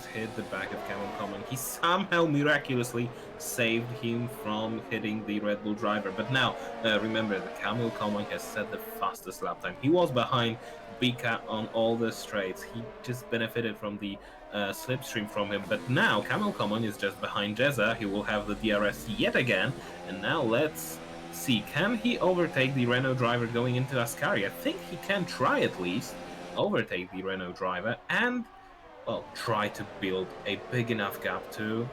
hit the back of Camille Common. He somehow miraculously saved him from hitting the Red Bull driver. But now, remember, the Camille Common has set the fastest lap time. He was behind Bika on all the straights. He just benefited from the slipstream from him. But now, Camille Common is just behind Jezza. He will have the DRS yet again. And now let's see, can he overtake the Renault driver going into Ascari? I think he can try at least overtake the Renault driver and, well, try to build a big enough gap to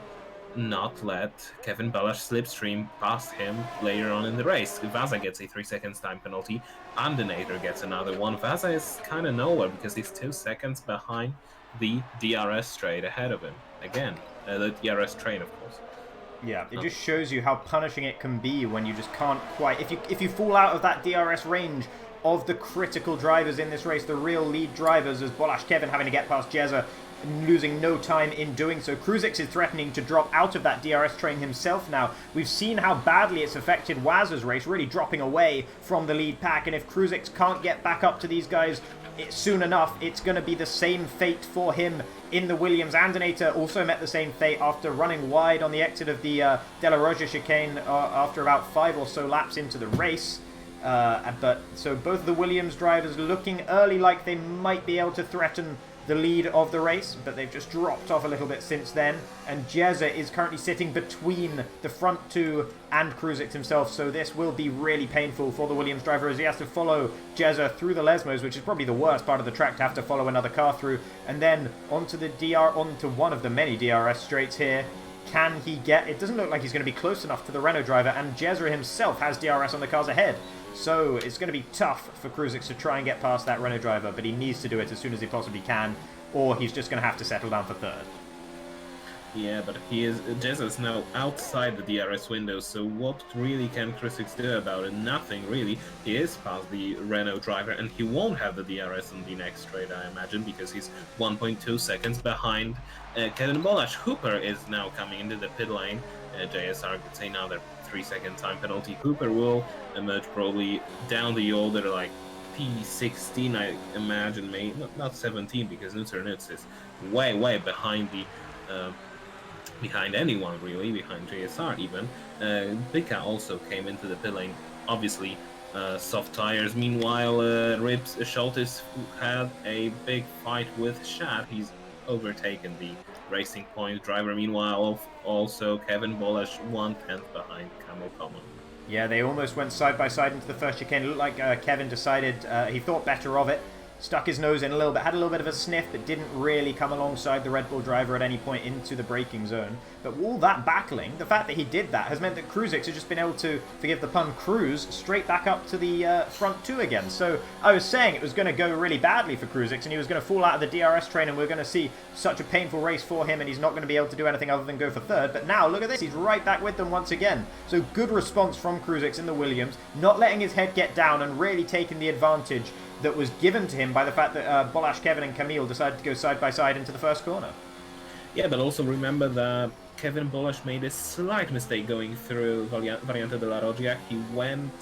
not let Kevin Balash slipstream past him later on in the race. Vaza gets a 3 seconds time penalty. Undernator gets another one. Vaza is kind of nowhere because he's 2 seconds behind the DRS straight ahead of him. Again, the DRS train, of course. Yeah, it just shows you how punishing it can be when you just can't quite... If you fall out of that DRS range of the critical drivers in this race, the real lead drivers, as Bolash Kevin having to get past Jezza, losing no time in doing so. Kruzix is threatening to drop out of that DRS train himself now. We've seen how badly it's affected Waz's race, really dropping away from the lead pack, and if Kruzix can't get back up to these guys soon enough, it's going to be the same fate for him in the Williams. Andinator also met the same fate after running wide on the exit of the De La Roja chicane after about 5 or so laps into the race. But so both of the Williams drivers looking early like they might be able to threaten the lead of the race, but they've just dropped off a little bit since then, and Jezza is currently sitting between the front two and Kruzix himself, so this will be really painful for the Williams driver as he has to follow Jezza through the Lesmos, which is probably the worst part of the track to have to follow another car through, and then onto one of the many DRS straights here. Can he get... It doesn't look like he's going to be close enough to the Renault driver, and Jezza himself has DRS on the cars ahead. So it's going to be tough for Kruzix to try and get past that Renault driver, but he needs to do it as soon as he possibly can, or he's just going to have to settle down for third. Yeah, but Jezza's now outside the DRS window, so what really can Kruzix do about it? Nothing, really. He is past the Renault driver, and he won't have the DRS on the next straight, I imagine, because he's 1.2 seconds behind Kevin Bolash. Hooper is now coming into the pit lane. JSR could say now they're 3 second time penalty. Hooper will emerge probably down the older, like P16, I imagine, maybe not 17, because Nutzer is way behind the behind anyone really, behind JSR even. Bika also came into the pit lane, obviously soft tires. Meanwhile, Schultes had a big fight with Shad. He's overtaken the Racing Point driver. Meanwhile, also Kevin Bolash 1/10 behind Camille Common. Yeah, they almost went side by side into the first chicane. It looked like Kevin decided he thought better of it. Stuck his nose in a little bit, had a little bit of a sniff, but didn't really come alongside the Red Bull driver at any point into the braking zone. But all that battling, the fact that he did that, has meant that Kruzix has just been able to, forgive the pun, cruise straight back up to the front two again. So I was saying it was going to go really badly for Kruzix, and he was going to fall out of the DRS train, and we're going to see such a painful race for him, and he's not going to be able to do anything other than go for third. But now, look at this, he's right back with them once again. So good response from Kruzix in the Williams, not letting his head get down and really taking the advantage that was given to him by the fact that Bolash, Kevin and Camille decided to go side by side into the first corner. Yeah, but also remember that Kevin Bolash made a slight mistake going through Variante de la Rogia. He went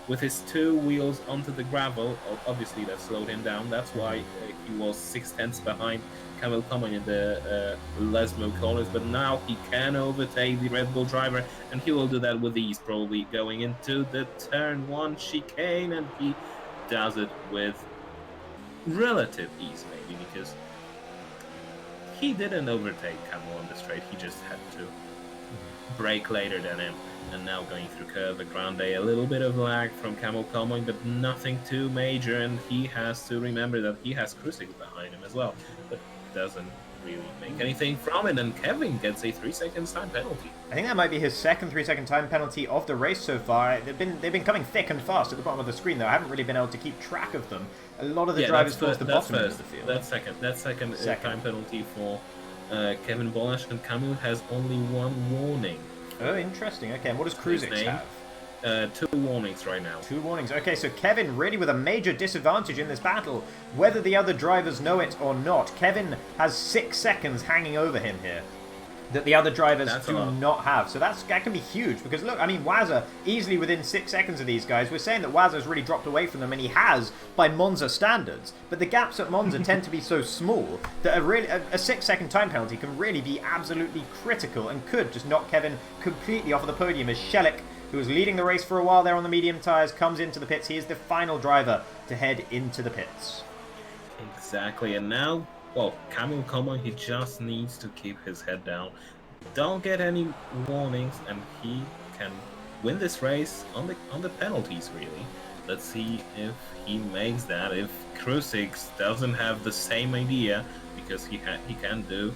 with his two wheels onto the gravel. Obviously, that slowed him down. That's why he was 6/10 behind Kamil Koman in the Lesmo corners. But now he can overtake the Red Bull driver, and he will do that with ease, probably going into the turn 1 chicane, and he does it with relative ease, maybe, because he didn't overtake Kamil on the straight. He just had to brake later than him. And now going through Curva Grande, a little bit of lag from Kamil Koman, but nothing too major, and he has to remember that he has Krusik behind him as well, but doesn't really make anything from it, and Kevin gets a 3 seconds time penalty. I think that might be his second 3 second time penalty of the race so far. They've been coming thick and fast at the bottom of the screen, though. I haven't really been able to keep track of them. A lot of the drivers towards the bottom end of the field. That's second time penalty for Kevin Bolash, and Kamil has only 1 warning. Oh, interesting. Okay, and what does Krusik have? 2 warnings right now. 2 warnings. Okay, so Kevin really with a major disadvantage in this battle. Whether the other drivers know it or not, Kevin has 6 seconds hanging over him here that the other drivers do not have. So that can be huge, because look, I mean, Wazza easily within 6 seconds of these guys. We're saying that Wazza's really dropped away from them, and he has by Monza standards, but the gaps at Monza tend to be so small that a 6 second time penalty can really be absolutely critical and could just knock Kevin completely off of the podium, as Shelik, who was leading the race for a while there on the medium tyres, comes into the pits. He is the final driver to head into the pits. Exactly, and now, well, Kamil Koman, he just needs to keep his head down. Don't get any warnings, and he can win this race on the penalties, really. Let's see if he makes that. If Krusik doesn't have the same idea, because he can do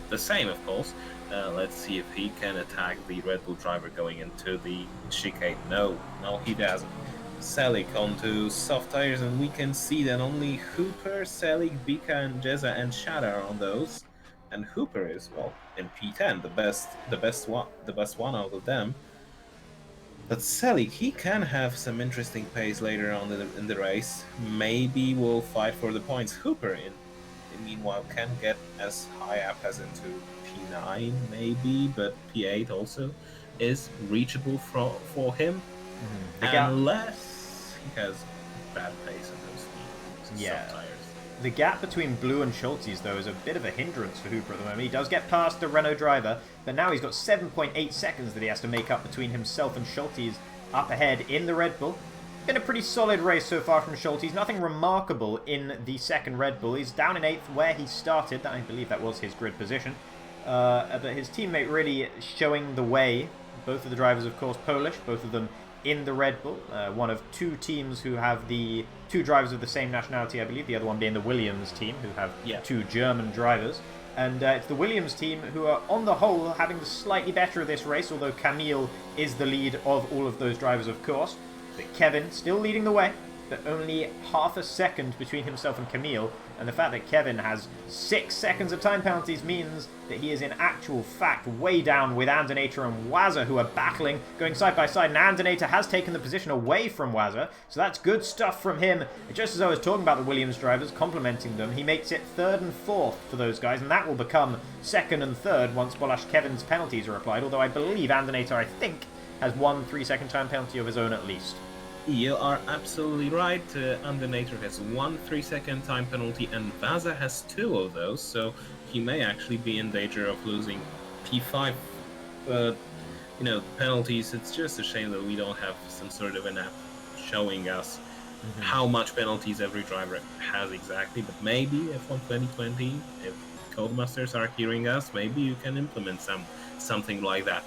the same, of course. Let's see if he can attack the Red Bull driver going into the chicane. No, he doesn't. Selig onto soft tires, and we can see that only Hooper, Selig, Bika, and Jeza and Shada are on those, and Hooper is, well, in P10, the best one out of them. But Selig, he can have some interesting pace later on in the race. Maybe we'll fight for the points. Hooper, meanwhile, can get as high up as into P9, maybe, but P8 also is reachable for him, unless he has bad pace in those soft tires. The gap between Blue and Schultes, though, is a bit of a hindrance for Hooper at the moment. He does get past the Renault driver, but now he's got 7.8 seconds that he has to make up between himself and Schultes up ahead in the Red Bull. Been a pretty solid race so far from Schultes. Nothing remarkable in the second Red Bull. He's down in 8th where he started. I believe that was his grid position. But his teammate really showing the way. Both of the drivers, of course, Polish. Both of them in the Red Bull. One of 2 teams who have the 2 drivers of the same nationality, I believe. The other one being the Williams team, who have 2 German drivers. And it's the Williams team who are, on the whole, having the slightly better of this race, although Camille is the lead of all of those drivers, of course. But Kevin still leading the way, but only half a second between himself and Camille. And the fact that Kevin has 6 seconds of time penalties means that he is in actual fact way down with Andonator and Wazza, who are battling, going side by side. And Andonator has taken the position away from Wazza, so that's good stuff from him. Just as I was talking about the Williams drivers, complimenting them, he makes it 3rd and 4th for those guys, and that will become 2nd and 3rd once Bolash Kevin's penalties are applied, although I believe Andonator, I think, has 1 3 second time penalty of his own at least. You are absolutely right. Andonator has 1 3 second time penalty, and Vaza has 2 of those, so he may actually be in danger of losing P5. But, penalties, it's just a shame that we don't have some sort of an app showing us how much penalties every driver has exactly. But maybe F1 2020, if Codemasters are hearing us, maybe you can implement something like that.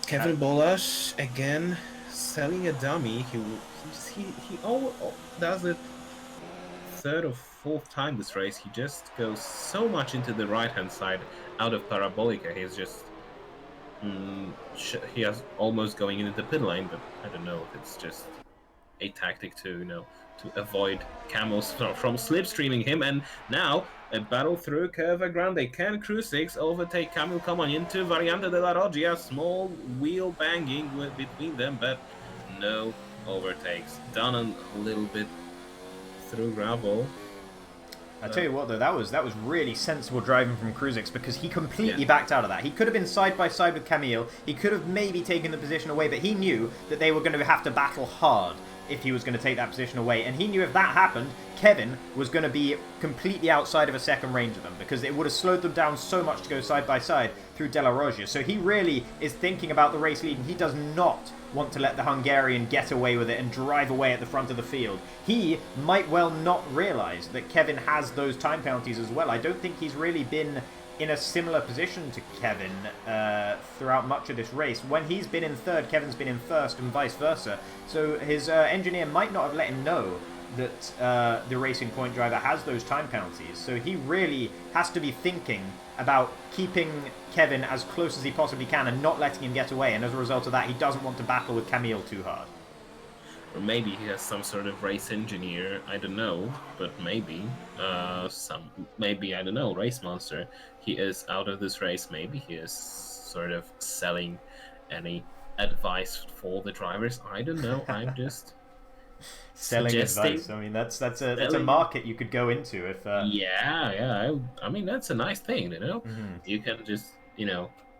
Kevin Bolash, again, selling a dummy. He does it 3rd or 4th time this race. He just goes so much into the right hand side out of Parabolica. He's just he has almost going into the pit lane, but I don't know if it's just a tactic to avoid Camels from slipstreaming him. And now a battle through Curva Grande. Can Krusik overtake Kamil Koman into Variante de la Roggia? Small wheel banging between them, but no overtakes. Done a little bit through gravel. I tell you what, though, that was really sensible driving from Kruzix, because he completely Yeah. backed out of that. He could have been side by side with Camille. He could have maybe taken the position away, but he knew that they were going to have to battle hard if he was going to take that position away. And he knew if that happened, Kevin was going to be completely outside of a second range of them, because it would have slowed them down so much to go side by side through De La Roja. So he really is thinking about the race lead, and he does not want to let the Hungarian get away with it and drive away at the front of the field. He might well not realise that Kevin has those time penalties as well. I don't think he's really been in a similar position to Kevin throughout much of this race. When he's been in third, Kevin's been in first, and vice versa. So his engineer might not have let him know that the Racing Point driver has those time penalties. So he really has to be thinking about keeping Kevin as close as he possibly can and not letting him get away. And as a result of that, he doesn't want to battle with Camille too hard. Or maybe he has some sort of race engineer, I don't know, but maybe maybe, I don't know, race monster. He is out of this race, maybe he is sort of selling any advice for the drivers. I don't know, I'm just selling advice. I mean, that's a market you could go into if. Yeah. I mean, that's a nice thing, you know. Mm-hmm. You can just,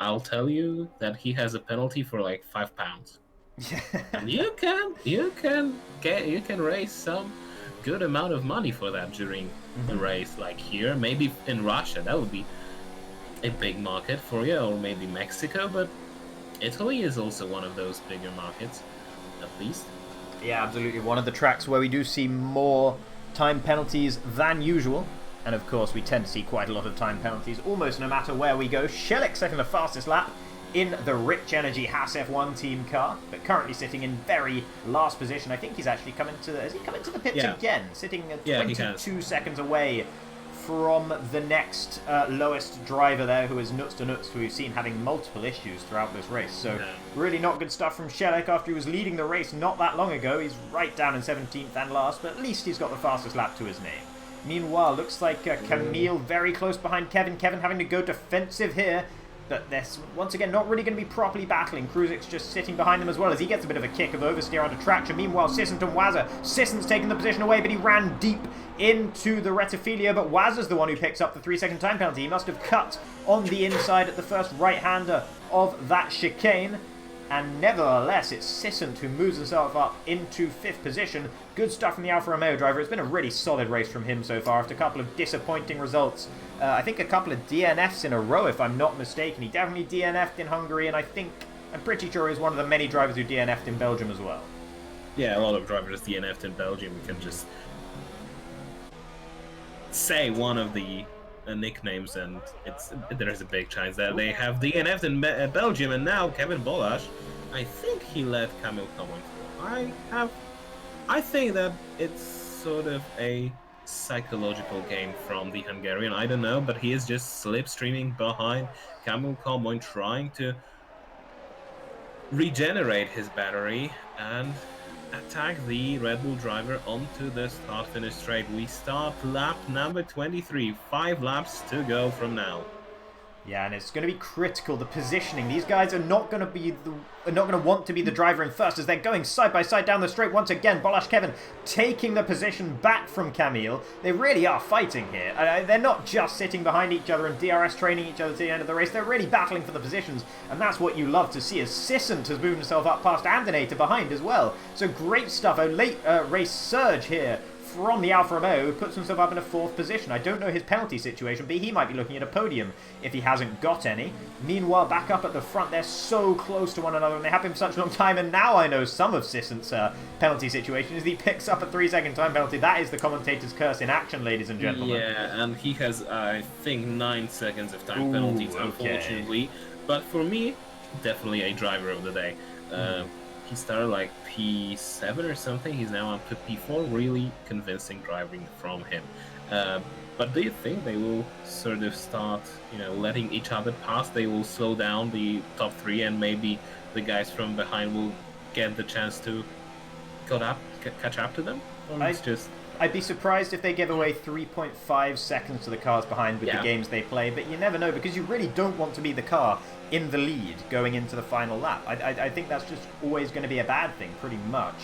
I'll tell you that he has a penalty for like £5. And you can raise some good amount of money for that during the race. Like here, maybe in Russia, that would be a big market for you, or maybe Mexico. But Italy is also one of those bigger markets, at least. Yeah, absolutely. One of the tracks where we do see more time penalties than usual. And of course, we tend to see quite a lot of time penalties almost no matter where we go. Shelik setting the fastest lap in the Rich Energy Haas F1 team car, but currently sitting in very last position. I think he's actually come into the pits again, sitting 22 seconds away from the next lowest driver there, who is Nuts to Nuts, who we've seen having multiple issues throughout this race. So really not good stuff from Shelik after he was leading the race not that long ago. He's right down in 17th and last, but at least he's got the fastest lap to his name. Meanwhile, looks like Camille very close behind Kevin. Kevin having to go defensive here. But they're, once again, not really going to be properly battling. Kruzix just sitting behind them as well as he gets a bit of a kick of oversteer onto traction. Meanwhile, Sissant and Wazza. Sissant's taking the position away, but he ran deep into the Retifilia. But Wazza's the one who picks up the 3-second time penalty. He must have cut on the inside at the first right-hander of that chicane. And nevertheless, it's Sissant who moves himself up into 5th position. Good stuff from the Alfa Romeo driver. It's been a really solid race from him so far after a couple of disappointing results. I think a couple of DNFs in a row, if I'm not mistaken. He definitely DNF'd in Hungary, and I'm pretty sure he's one of the many drivers who DNF'd in Belgium as well. Yeah, a lot of drivers DNF'd in Belgium. We can just say one of the nicknames, and there's a big chance that they have DNF'd in Belgium. And now Kevin Bolas, I think he let Camille come on through. I think that it's sort of a psychological game from the Hungarian. I don't know, but he is just slipstreaming behind Camille Combine, trying to regenerate his battery and attack the Red Bull driver onto the start-finish straight. We start lap number 23. 5 laps to go from now. Yeah, and it's going to be critical, the positioning. These guys are not going to want to be the driver in first as they're going side by side down the straight once again. Bolash Kevin taking the position back from Camille. They really are fighting here. They're not just sitting behind each other and DRS training each other to the end of the race. They're really battling for the positions, and that's what you love to see, as Sissant has moved himself up past Andinator behind as well. So great stuff. A late race surge here from the Alfa Romeo, who puts himself up in a 4th position. I don't know his penalty situation, but he might be looking at a podium if he hasn't got any. Meanwhile, back up at the front, they're so close to one another, and they have been for such a long time, and now I know some of Sissant's penalty situation is he picks up a 3-second time penalty. That is the commentator's curse in action, ladies and gentlemen. Yeah, and he has, I think, 9 seconds of time penalties, unfortunately. But for me, definitely a driver of the day. He started like P7 or something. He's now on to P4. Really convincing driving from him. But do you think they will sort of start, letting each other pass? They will slow down the top 3, and maybe the guys from behind will get the chance to catch up to them? I'd be surprised if they give away 3.5 seconds to the cars behind with the games they play, but you never know, because you really don't want to be the car in the lead going into the final lap. I think that's just always going to be a bad thing, pretty much,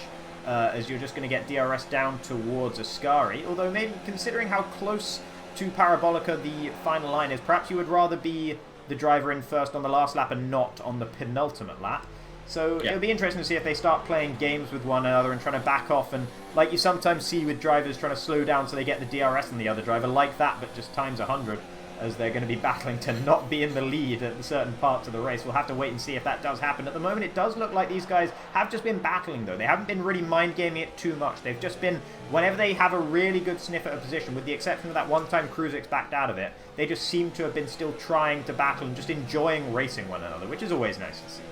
as you're just going to get DRS down towards Ascari, although maybe considering how close to Parabolica, the final line is perhaps you would rather be the driver in first on the last lap and not on the penultimate lap. So it'll be interesting to see if they start playing games with one another and trying to back off, and like you sometimes see with drivers trying to slow down so they get the DRS on the other driver, like that, but just times 100, as they're going to be battling to not be in the lead at certain parts of the race. We'll have to wait and see if that does happen. At the moment, it does look like these guys have just been battling, though. They haven't been really mind-gaming it too much. They've just been, whenever they have a really good sniff at a position, with the exception of that one time Kruzix backed out of it, they just seem to have been still trying to battle and just enjoying racing one another, which is always nice to see.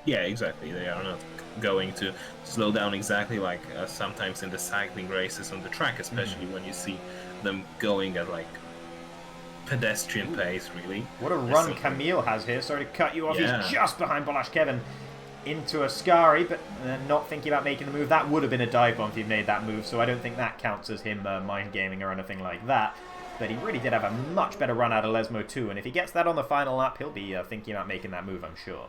Yeah, exactly. They are not going to slow down exactly like sometimes in the cycling races on the track, especially when you see them going at like pedestrian pace, really. What a run Camille has here. Sorry to cut you off. Yeah. He's just behind Bolash Kevin into Ascari, but not thinking about making the move. That would have been a dive bomb if he'd made that move, so I don't think that counts as him mind gaming or anything like that. But he really did have a much better run out of Lesmo too, and if he gets that on the final lap, he'll be thinking about making that move, I'm sure.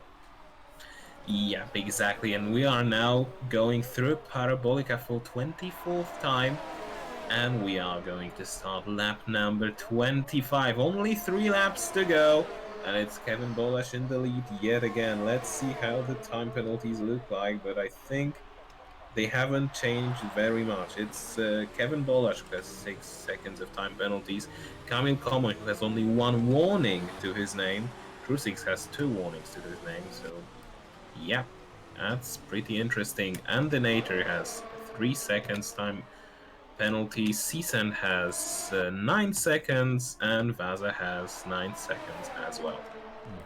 Yeah, exactly, and we are now going through Parabolica for 24th time, and we are going to start lap number 25. Only 3 laps to go, and it's Kevin Bolash in the lead yet again. Let's see how the time penalties look like, but I think they haven't changed very much. It's Kevin Bolash who has 6 seconds of time penalties, Kamil Komon who has only 1 warning to his name, Kruzix has 2 warnings to his name, so yeah, that's pretty interesting. And Denator has 3 seconds time penalty, Cisen has 9 seconds, and Vaza has 9 seconds as well.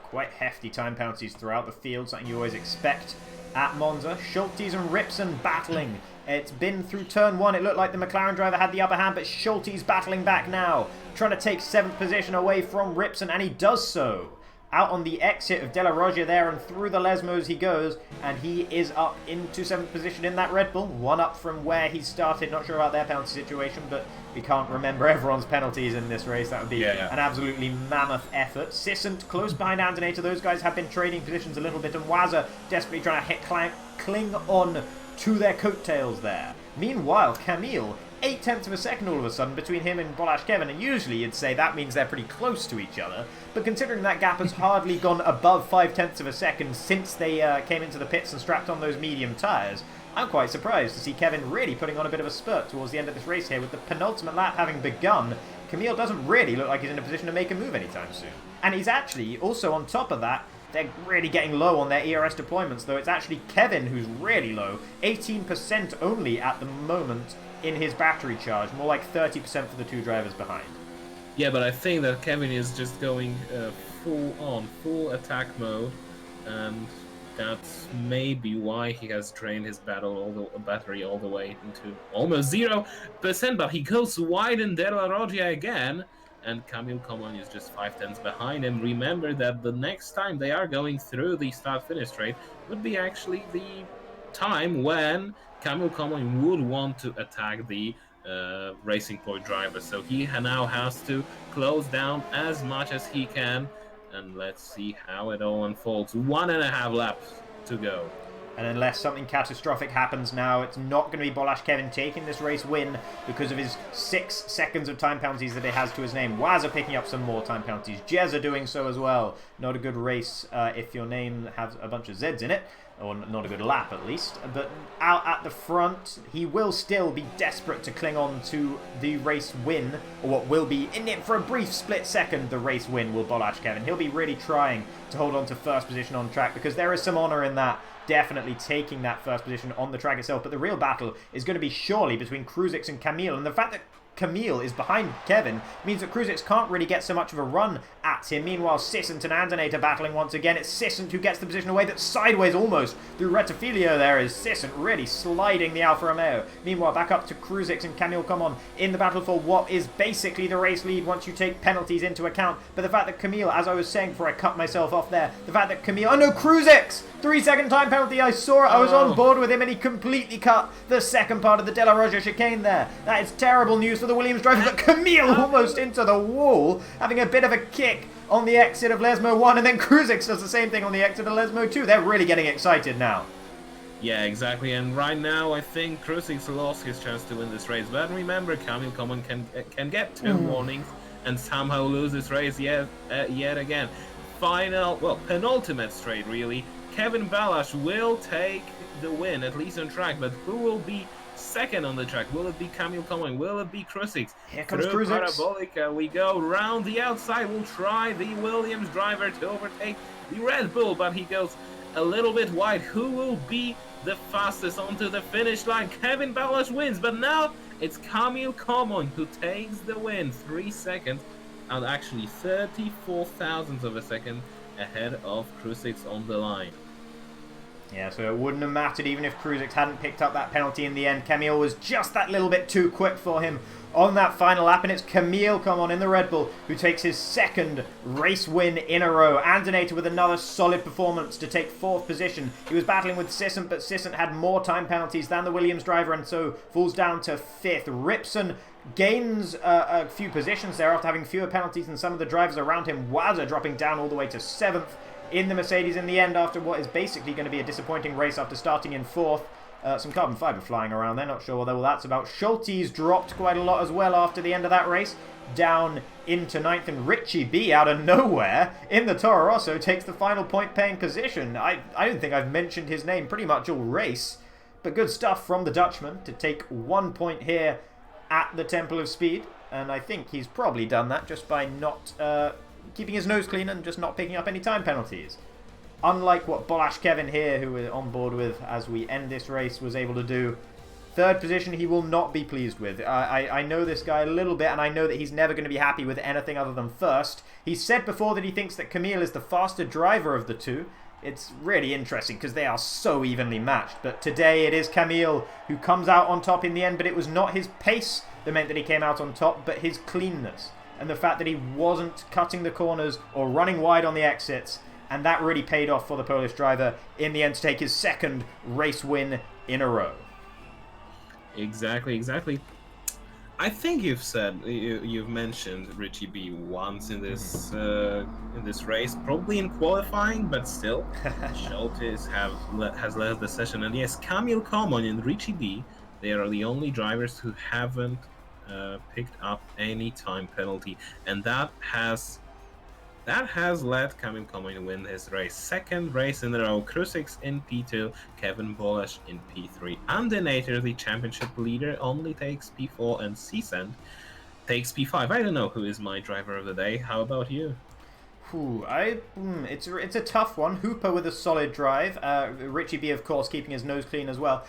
Quite hefty time penalties throughout the field, something you always expect at Monza. Schultes and Ripson battling. It's been through turn 1. It looked like the McLaren driver had the upper hand, but Schultes battling back now, trying to take 7th position away from Ripson, and he does so. Out on the exit of De La Roggia there, and through the Lesmos he goes, and he is up into 7th position in that Red Bull. 1 up from where he started. Not sure about their penalty situation, but we can't remember everyone's penalties in this race. That would be an absolutely mammoth effort. Sissant close behind Andonator. Those guys have been trading positions a little bit, and Waza desperately trying to cling on to their coattails there. Meanwhile, Camille, 0.8 of a second all of a sudden between him and Bolash Kevin, and usually you'd say that means they're pretty close to each other, but considering that gap has hardly gone above 0.5 of a second since they came into the pits and strapped on those medium tyres, I'm quite surprised to see Kevin really putting on a bit of a spurt towards the end of this race here. With the penultimate lap having begun, Camille doesn't really look like he's in a position to make a move anytime soon. And he's actually, also on top of that, they're really getting low on their ERS deployments, though it's actually Kevin who's really low, 18% only at the moment in his battery charge, more like 30% for the 2 drivers behind. Yeah, but I think that Kevin is just going full attack mode, and that's maybe why he has drained his battery all the way into almost 0%, but he goes wide in De La Roggia again, and Kamil Komon is just 0.5 behind him. Remember that the next time they are going through the start-finish straight would be actually the time when Kamil Komon would want to attack the Racing Point driver, so he now has to close down as much as he can, and let's see how it all unfolds. 1.5 laps to go. And unless something catastrophic happens now, it's not going to be Bolash Kevin taking this race win because of his 6 seconds of time penalties that he has to his name. Waza picking up some more time penalties. Jezza doing so as well. Not a good race if your name has a bunch of Zs in it. Or not a good lap, at least. But out at the front, he will still be desperate to cling on to the race win, or what will be, in it for a brief split second, the race win will Bolash Kevin. He'll be really trying to hold on to first position on track, because there is some honour in that, definitely taking that first position on the track itself. But the real battle is going to be surely between Kruzix and Camille, and the fact that Camille is behind Kevin means that Kruzix can't really get so much of a run at him. Meanwhile, Sissant and Andonator battling once again. It's Sissant who gets the position away, that's sideways almost through Rettifilio. There is Sissant really sliding the Alfa Romeo. Meanwhile, back up to Kruzix and Camille Komon in the battle for what is basically the race lead once you take penalties into account. But the fact that Camille, as I was saying before I cut myself off there, the fact that Camille, oh no, Kruzix! 3-second time penalty, I saw it, I was on board with him, and he completely cut the second part of the De La Roggia chicane there. That is terrible news for the Williams driver, but Camille almost into the wall, having a bit of a kick on the exit of Lesmo 1, and then Kruzix does the same thing on the exit of Lesmo 2. They're really getting excited now. Yeah, exactly. And right now, I think Krusix lost his chance to win this race. But remember, Kamil Common can get 2 warnings and somehow lose this race yet again. Penultimate straight, really. Kevin Balash will take the win, at least on track. But who will be second on the track? Will it be Kamil Common? Will it be Krusix? Here comes Through Krusix. Parabolica we go. Round the outside, we'll try the Williams driver to overtake the Red Bull, but he goes a little bit wide. Who will be the fastest onto the finish line? Kevin Balash wins, but now it's Kamil Common who takes the win. 3 seconds, and actually 34 thousandths of a second ahead of Krusix on the line. Yeah, so it wouldn't have mattered even if Krusix hadn't picked up that penalty in the end. Kamil was just that little bit too quick for him on that final lap, and it's Kamil Common in the Red Bull who takes his 2nd race win in a row. Andonator with another solid performance to take 4th position. He was battling with Sisson, but Sisson had more time penalties than the Williams driver and so falls down to 5th. Ripson gains a few positions there after having fewer penalties than some of the drivers around him. Waza dropping down all the way to 7th in the Mercedes in the end after what is basically going to be a disappointing race after starting in 4th. Some carbon fibre flying around there, not sure what all that's about. Schultes dropped quite a lot as well after the end of that race, down into 9th, and Richie B out of nowhere in the Toro Rosso takes the final point-paying position. I don't think I've mentioned his name pretty much all race, but good stuff from the Dutchman to take 1 point here at the Temple of Speed, and I think he's probably done that just by not keeping his nose clean and just not picking up any time penalties. Unlike what Bolash Kevin here, who we're on board with as we end this race, was able to do. 3rd position he will not be pleased with. I know this guy a little bit, and I know that he's never going to be happy with anything other than 1st. He said before that he thinks that Kamil is the faster driver of the two. It's really interesting because they are so evenly matched. But today it is Kamil who comes out on top in the end, but it was not his pace that meant that he came out on top, but his cleanness. And the fact that he wasn't cutting the corners or running wide on the exits. And that really paid off for the Polish driver in the end to take his 2nd race win in a row. Exactly. I think you've mentioned Richie B once in this race, probably in qualifying, but still, Schultes has led the session, and yes, Kamil Common and Richie B, they are the only drivers who haven't picked up any time penalty, and that has let Kamil Common win his race. 2nd race in a row. Krusix in P2, Kevin Bolash in P3. Andonator, the championship leader, only takes P4, and Sisson takes P5. I don't know who is my driver of the day. How about you? It's a tough one. Hooper with a solid drive. Richie B, of course, keeping his nose clean as well.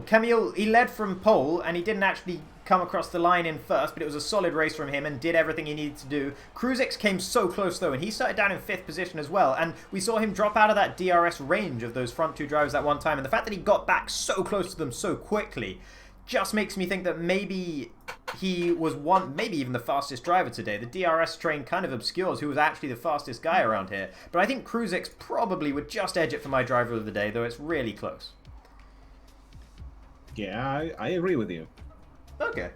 Kamil, he led from pole, and he didn't actually come across the line in 1st, but it was a solid race from him and did everything he needed to do. Krusix came so close, though, and he started down in 5th position as well, and we saw him drop out of that DRS range of those front 2 drivers at one time, and the fact that he got back so close to them so quickly just makes me think that maybe he was maybe even the fastest driver today. The DRS train kind of obscures who was actually the fastest guy around here, but I think Krusix probably would just edge it for my driver of the day, though it's really close. Yeah, I agree with you. Okay.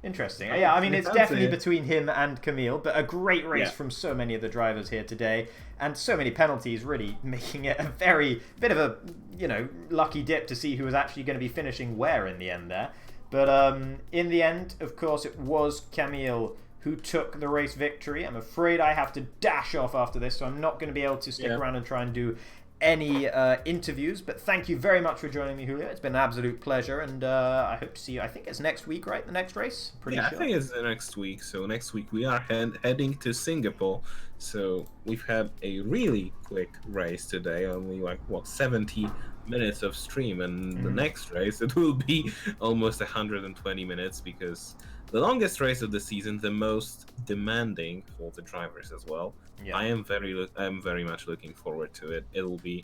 Interesting. Yeah, I mean, it's definitely between him and Kamil, but a great race from so many of the drivers here today, and so many penalties, really making it a bit of a, lucky dip to see who was actually going to be finishing where in the end there. But in the end, of course, it was Kamil who took the race victory. I'm afraid I have to dash off after this, so I'm not going to be able to stick around and try and do any interviews, but thank you very much for joining me, Julio. It's been an absolute pleasure, and I hope to see you. I think it's next week, right? The next race? Pretty sure. I think it's the next week. So next week we are heading to Singapore. So we've had a really quick race today, only 70 minutes of stream, and the next race it will be almost 120 minutes because the longest race of the season, the most demanding for the drivers as well. Yeah. I am very much looking forward to it. It'll be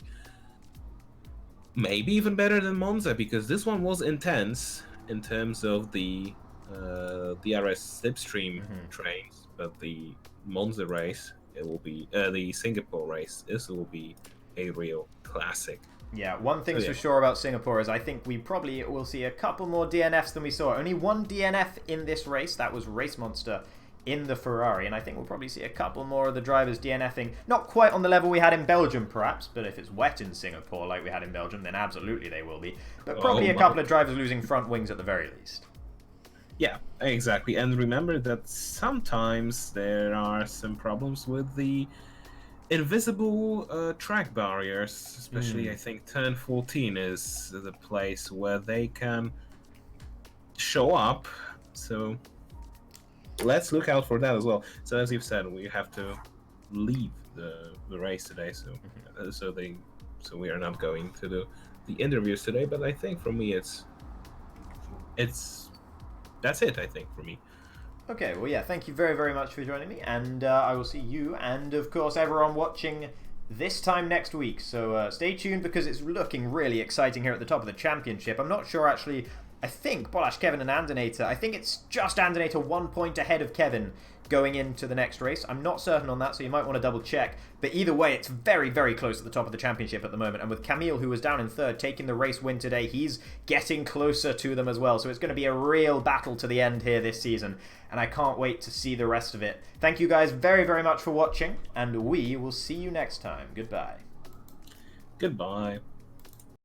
maybe even better than Monza because this one was intense in terms of the DRS slipstream trains, but the Monza race, it will be the Singapore race. This will be a real classic. Yeah, one thing's for sure about Singapore is I think we probably will see a couple more DNFs than we saw. Only one DNF in this race. That was Race Monster in the Ferrari, and I think we'll probably see a couple more of the drivers DNFing. Not quite on the level we had in Belgium, perhaps, but if it's wet in Singapore like we had in Belgium, then absolutely they will be. But probably a couple of drivers losing front wings at the very least. Yeah, exactly. And remember that sometimes there are some problems with the invisible track barriers, especially I think turn 14 is the place where they can show up. So let's look out for that as well. So as you've said, we have to leave the race today, so so we are not going to do the interviews today. But I think for me, it's that's it. I think for me. Okay, well, yeah, thank you very, very much for joining me, and I will see you and, of course, everyone watching this time next week. So stay tuned, because it's looking really exciting here at the top of the championship. I'm not sure, actually. I think Bolash, Kevin, and Andinator, I think it's just Andinator 1 point ahead of Kevin going into the next race. I'm not certain on that, so you might want to double check. But either way, it's very, very close at the top of the championship at the moment. And with Camille, who was down in third, taking the race win today, he's getting closer to them as well. So it's going to be a real battle to the end here this season. And I can't wait to see the rest of it. Thank you guys very, very much for watching. And we will see you next time. Goodbye. Goodbye.